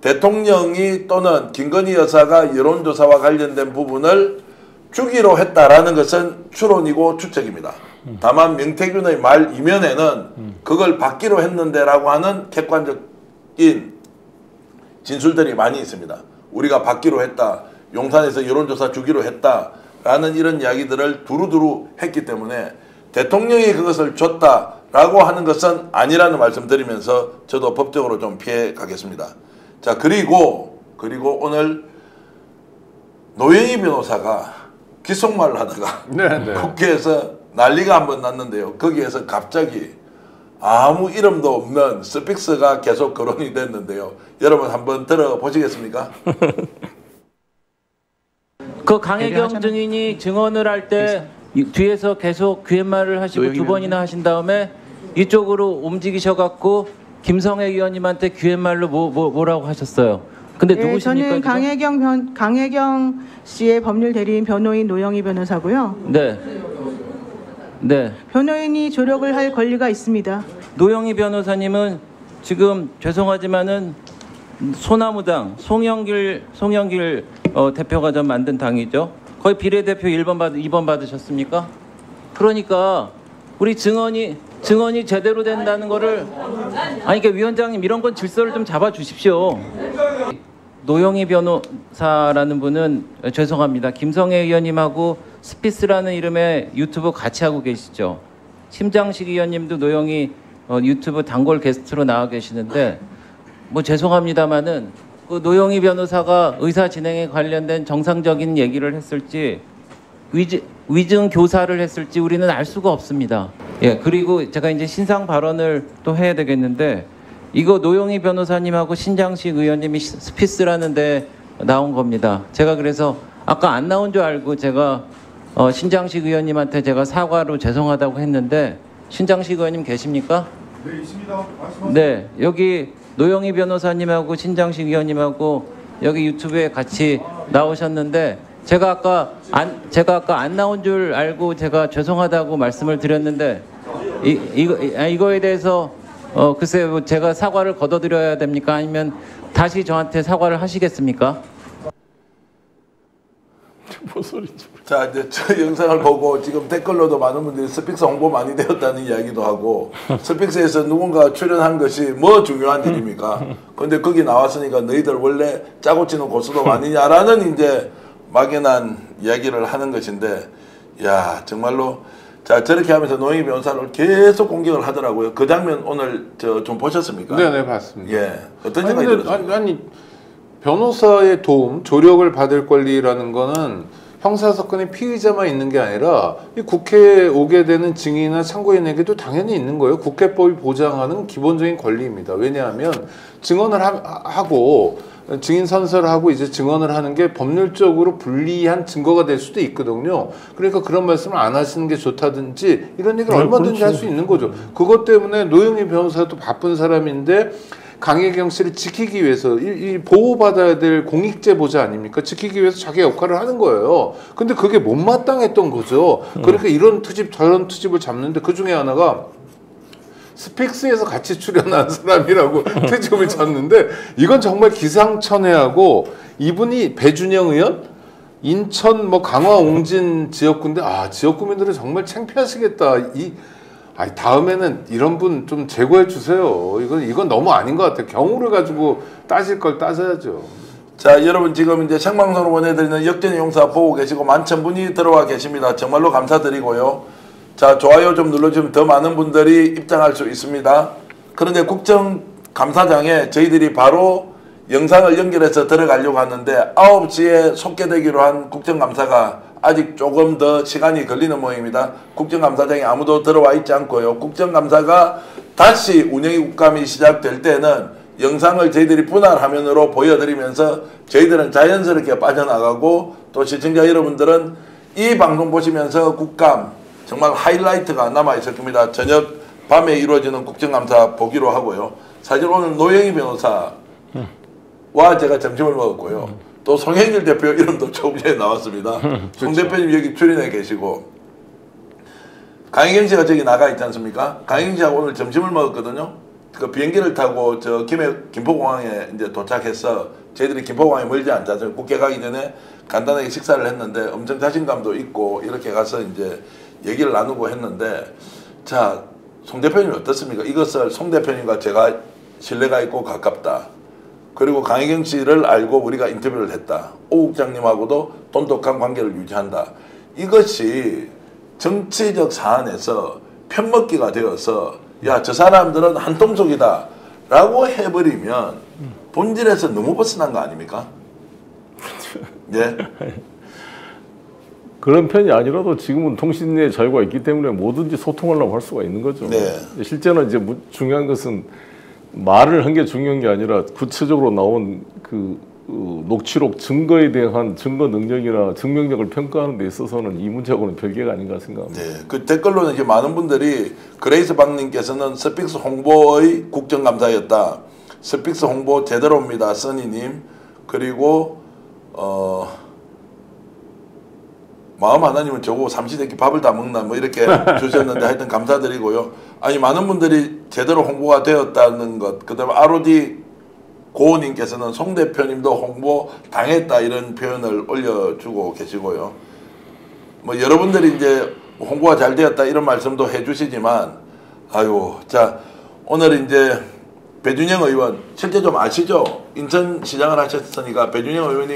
대통령이 또는 김건희 여사가 여론조사와 관련된 부분을 주기로 했다라는 것은 추론이고 추측입니다. 다만 명태균의 말 이면에는 그걸 받기로 했는데라고 하는 객관적인 진술들이 많이 있습니다. 우리가 받기로 했다. 용산에서 여론조사 주기로 했다라는 이런 이야기들을 두루두루 했기 때문에 대통령이 그것을 줬다라고 하는 것은 아니라는 말씀 드리면서 저도 법적으로 좀 피해 가겠습니다. 자, 그리고 그리고 오늘 노영희 변호사가 귓속말을 하다가 네. 국회에서 난리가 한번 났는데요. 거기에서 갑자기 아무 이름도 없는 스픽스가 계속 거론이 됐는데요. 여러분 한번 들어보시겠습니까? 그 강혜경 증인이 증언을 할 때 뒤에서 계속 귀옛말을 하시고 두 번이나 하신 다음에 이쪽으로 움직이셔갖고 김성애 의원님한테 귀옛말로 뭐라고 하셨어요? 근데 누구십니까? 저는 강혜경 씨의 법률 대리인 변호인 노영희 변호사고요. 네. 네. 변호인이 조력을 할 권리가 있습니다. 노영희 변호사님은 지금 죄송하지만은 소나무당 송영길 대표가 좀 만든 당이죠. 거의 비례대표 2번 받으셨습니까? 그러니까 우리 증언이 제대로 된다는 거를 그러니까 위원장님 이런 건 질서를 좀 잡아 주십시오. 노영희 변호사라는 분은 죄송합니다. 김성애 의원님하고 스피스라는 이름의 유튜브 같이 하고 계시죠. 심장식 의원님도 노영희 유튜브 단골 게스트로 나와 계시는데 뭐 죄송합니다만은 그 노영희 변호사가 의사 진행에 관련된 정상적인 얘기를 했을지 위증 교사를 했을지 우리는 알 수가 없습니다. 예, 그리고 제가 이제 신상 발언을 또 해야 되겠는데 이거 노영희 변호사님하고 신장식 의원님이 스피스라는 데 나온 겁니다. 제가 그래서 아까 안 나온 줄 알고 제가 신장식 의원님한테 제가 사과로 죄송하다고 했는데 신장식 의원님 계십니까? 네, 있습니다. 말씀하세요. 네, 여기 노영희 변호사님하고 신장식 의원님하고 여기 유튜브에 같이 나오셨는데 제가 아까 안 나온 줄 알고 제가 죄송하다고 말씀을 드렸는데 이거에 대해서 글쎄 제가 사과를 거둬드려야 됩니까? 아니면 다시 저한테 사과를 하시겠습니까? 뭔 소리지? 자, 이제 저 영상을 보고 지금 댓글로도 많은 분들이 스픽스 홍보 많이 되었다는 이야기도 하고 스픽스에서 누군가 출연한 것이 뭐 중요한 일입니까? 근데 거기 나왔으니까 너희들 원래 짜고 치는 고수도 아니냐라는 이제 막연한 이야기를 하는 것인데, 야 정말로 자 저렇게 하면서 노영희 변호사를 계속 공격을 하더라고요. 그 장면 오늘 좀 보셨습니까? 네, 봤습니다. 예, 어떤 생각이 들었습니까? 아니 변호사의 도움, 조력을 받을 권리라는 거는 형사사건의 피의자만 있는 게 아니라 이 국회에 오게 되는 증인이나 참고인에게도 당연히 있는 거예요. 국회법이 보장하는 기본적인 권리입니다. 왜냐하면 증언을 하고 증인 선서를 하고 이제 증언을 하는 게 법률적으로 불리한 증거가 될 수도 있거든요. 그러니까 그런 말씀을 안 하시는 게 좋다든지 이런 얘기를 얼마든지 할 수 있는 거죠. 그것 때문에 노영희 변호사도 바쁜 사람인데 강혜경 씨를 지키기 위해서 이 보호받아야 될 공익제보자 아닙니까? 지키기 위해서 자기 역할을 하는 거예요. 근데 그게 못마땅했던 거죠. 그러니까 이런 투집 저런 투집을 잡는데 그중에 하나가 스픽스에서 같이 출연한 사람이라고 트집을 쳤는데 이건 정말 기상천외하고 이분이 배준영 의원? 인천 강화 옹진 지역구인데 지역구민들은 정말 창피하시겠다. 다음에는 이런 분 좀 제거해 주세요. 이건 너무 아닌 것 같아요. 경우를 가지고 따질 걸 따져야죠. 자, 여러분 지금 이제 생방송으로 보내드리는 역전의 용사 보고 계시고 만천 분이 들어와 계십니다. 정말로 감사드리고요. 자, 좋아요 좀 눌러주면 더 많은 분들이 입장할 수 있습니다. 그런데 국정감사장에 저희들이 바로 영상을 연결해서 들어가려고 하는데 9시에 속개되기로 한 국정감사가 아직 조금 더 시간이 걸리는 모양입니다. 국정감사장에 아무도 들어와 있지 않고요. 국정감사가 다시 운영이 국감이 시작될 때는 영상을 저희들이 분할 화면으로 보여드리면서 저희들은 자연스럽게 빠져나가고 또 시청자 여러분들은 이 방송 보시면서 국감 정말 하이라이트가 남아있을 겁니다. 저녁 밤에 이루어지는 국정감사 보기로 하고요. 사실 오늘 노영희 변호사와 제가 점심을 먹었고요. 또 송영길 대표 이름도 조금 전에 나왔습니다. 송 대표님 여기 출연해 계시고 강혜경 씨가 저기 나가 있지 않습니까? 강혜경 씨하고 오늘 점심을 먹었거든요. 그 비행기를 타고 저 김포공항에 이제 도착해서 저희들이 김포공항에 멀지 않잖아요. 국회 가기 전에 간단하게 식사를 했는데 엄청 자신감도 있고 이렇게 가서 이제 얘기를 나누고 했는데 자, 송 대표님 어떻습니까? 이것을 송 대표님과 제가 신뢰가 있고 가깝다. 그리고 강혜경 씨를 알고 우리가 인터뷰를 했다. 오 국장님하고도 돈독한 관계를 유지한다. 이것이 정치적 사안에서 편먹기가 되어서 야, 저 사람들은 한통속이다 라고 해버리면 본질에서 너무 벗어난 거 아닙니까? 예. 그런 편이 아니라도 지금은 통신의 자유가 있기 때문에 뭐든지 소통하려고 할 수가 있는 거죠. 네. 실제는 이제 중요한 것은 말을 한 게 중요한 게 아니라 구체적으로 나온 그 녹취록 증거에 대한 증거 능력이나 증명력을 평가하는 데 있어서는 이 문제하고는 별개가 아닌가 생각합니다. 네. 그 댓글로는 이제 많은 분들이 그레이스 박님께서는 스픽스 홍보의 국정감사였다. 스픽스 홍보 제대로입니다. 써니님. 그리고 마음 하나님은 저거 삼시세끼 밥을 다 먹나 뭐 이렇게 주셨는데 하여튼 감사드리고요. 아니 많은 분들이 제대로 홍보가 되었다는 것. 그다음에 ROD 고우님께서는 송 대표님도 홍보 당했다 이런 표현을 올려주고 계시고요. 뭐 여러분들이 이제 홍보가 잘 되었다 이런 말씀도 해주시지만 아유 자 오늘 이제 배준영 의원 실제 좀 아시죠? 인천시장을 하셨으니까 배준영 의원이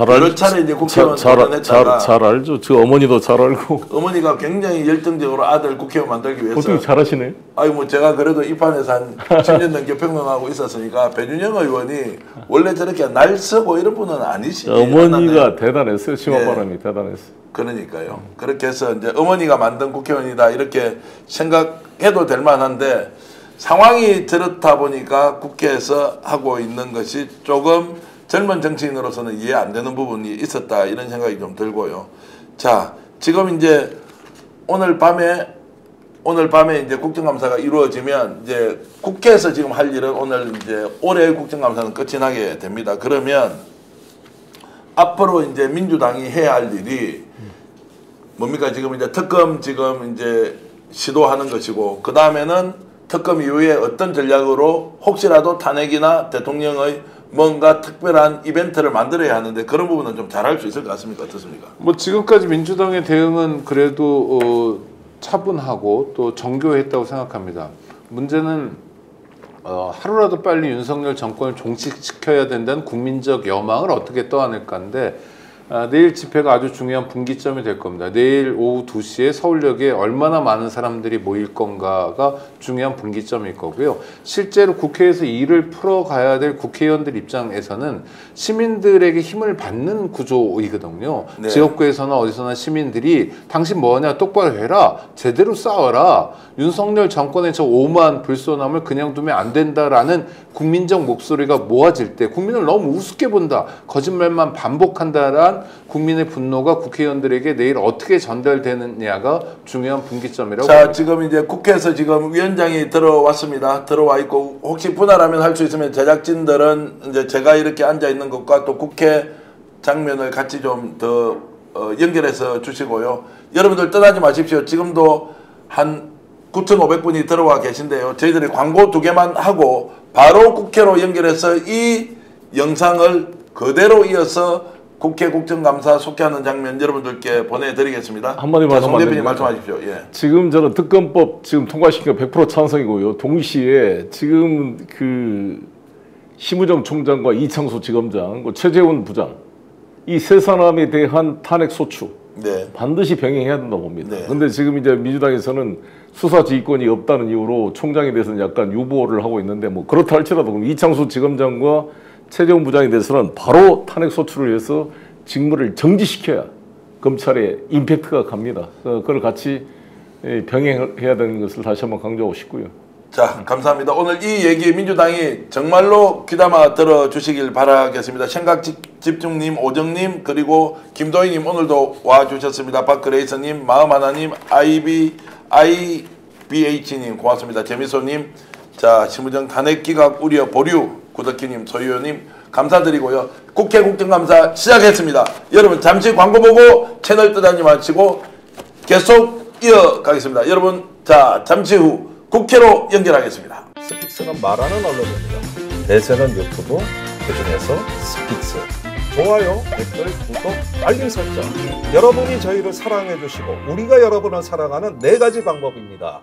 여러 차례 이제 국회의원 도전했다가 잘 알죠. 저 어머니도 잘 알고. 어머니가 굉장히 열정적으로 아들 국회의원 만들기 위해서. 어떻게 잘하시네. 아니 뭐 제가 그래도 이 판에서 한 10년 넘게 평론하고 있었으니까 배준영 의원이 원래 저렇게 날 쓰고 이런 분은 아니시지. 어머니가 대단했어요. 심화바람이 대단했어요. 그러니까요. 그렇게 해서 이제 어머니가 만든 국회의원이다 이렇게 생각해도 될 만한데. 상황이 저렇다 보니까 국회에서 하고 있는 것이 조금 젊은 정치인으로서는 이해 안 되는 부분이 있었다 이런 생각이 좀 들고요. 자, 지금 이제 오늘 밤에 이제 국정감사가 이루어지면 이제 국회에서 지금 할 일은 오늘 이제 올해의 국정감사는 끝이 나게 됩니다. 그러면 앞으로 이제 민주당이 해야 할 일이 뭡니까? 지금 이제 특검 지금 이제 시도하는 것이고 그 다음에는 특검 이후에 어떤 전략으로 혹시라도 탄핵이나 대통령의 뭔가 특별한 이벤트를 만들어야 하는데 그런 부분은 좀 잘할 수 있을 것 같습니까? 어떻습니까? 뭐 지금까지 민주당의 대응은 그래도 차분하고 또 정교했다고 생각합니다. 문제는 하루라도 빨리 윤석열 정권을 종식시켜야 된다는 국민적 여망을 어떻게 떠안을까인데 내일 집회가 아주 중요한 분기점이 될 겁니다. 내일 오후 2시에 서울역에 얼마나 많은 사람들이 모일 건가가 중요한 분기점일 거고요. 실제로 국회에서 일을 풀어가야 될 국회의원들 입장에서는 시민들에게 힘을 받는 구조이거든요. 네. 지역구에서나 어디서나 시민들이 당신 뭐하냐 똑바로 해라 제대로 싸워라 윤석열 정권의 저 오만 불손함을 그냥 두면 안 된다라는 국민적 목소리가 모아질 때 국민을 너무 우습게 본다 거짓말만 반복한다란 국민의 분노가 국회의원들에게 내일 어떻게 전달되느냐가 중요한 분기점이라고 자 봅니다. 지금 이제 국회에서 지금 위원장이 들어왔습니다. 들어와 있고 혹시 분할하면 할 수 있으면 제작진들은 이제 제가 이렇게 앉아 있는 것과 또 국회 장면을 같이 좀 더 연결해서 주시고요. 여러분들 떠나지 마십시오. 지금도 한 9,500분이 들어와 계신데요. 저희들이 광고 2개만 하고 바로 국회로 연결해서 이 영상을 그대로 이어서 국회 국정감사 속회하는 장면 여러분들께 보내드리겠습니다. 한마디만 송 대표님 말씀하십시오. 예. 지금 저는 특검법 지금 통과시킨 거 100% 찬성이고요. 동시에 지금 그 심우정 총장과 이창수 지검장, 최재훈 부장 이 세 사람에 대한 탄핵 소추 네. 반드시 병행해야 된다고 봅니다. 네. 그런데 지금 이제 민주당에서는 수사 지휘권이 없다는 이유로 총장에 대해서는 약간 유보를 하고 있는데 뭐 그렇다 할지라도 그럼 이창수 지검장과 최재훈 부장에 대해서는 바로 탄핵 소추를 해서 직무를 정지시켜야 검찰에 임팩트가 갑니다. 그걸 같이 병행해야 되는 것을 다시 한번 강조하고 싶고요. 자, 감사합니다. 오늘 이 얘기 민주당이 정말로 귀담아 들어주시길 바라겠습니다. 생각집중님, 오정님, 그리고 김도희님 오늘도 와주셨습니다. 박그레이서님, 마음하나님, IBH님 고맙습니다. 재미소님, 자 심우정 탄핵 기각 우려 보류, 구덕기님, 소유호님 감사드리고요. 국회 국정감사 시작했습니다. 여러분 잠시 광고 보고 채널 뜨다니 마시고 계속 이어가겠습니다. 여러분 자 잠시 후 국회로 연결하겠습니다. 스픽스는 말하는 언론입니다. 대세는 유튜브, 그중에서 스픽스. 좋아요, 댓글, 구독, 알림 설정. 여러분이 저희를 사랑해 주시고 우리가 여러분을 사랑하는 4가지 방법입니다.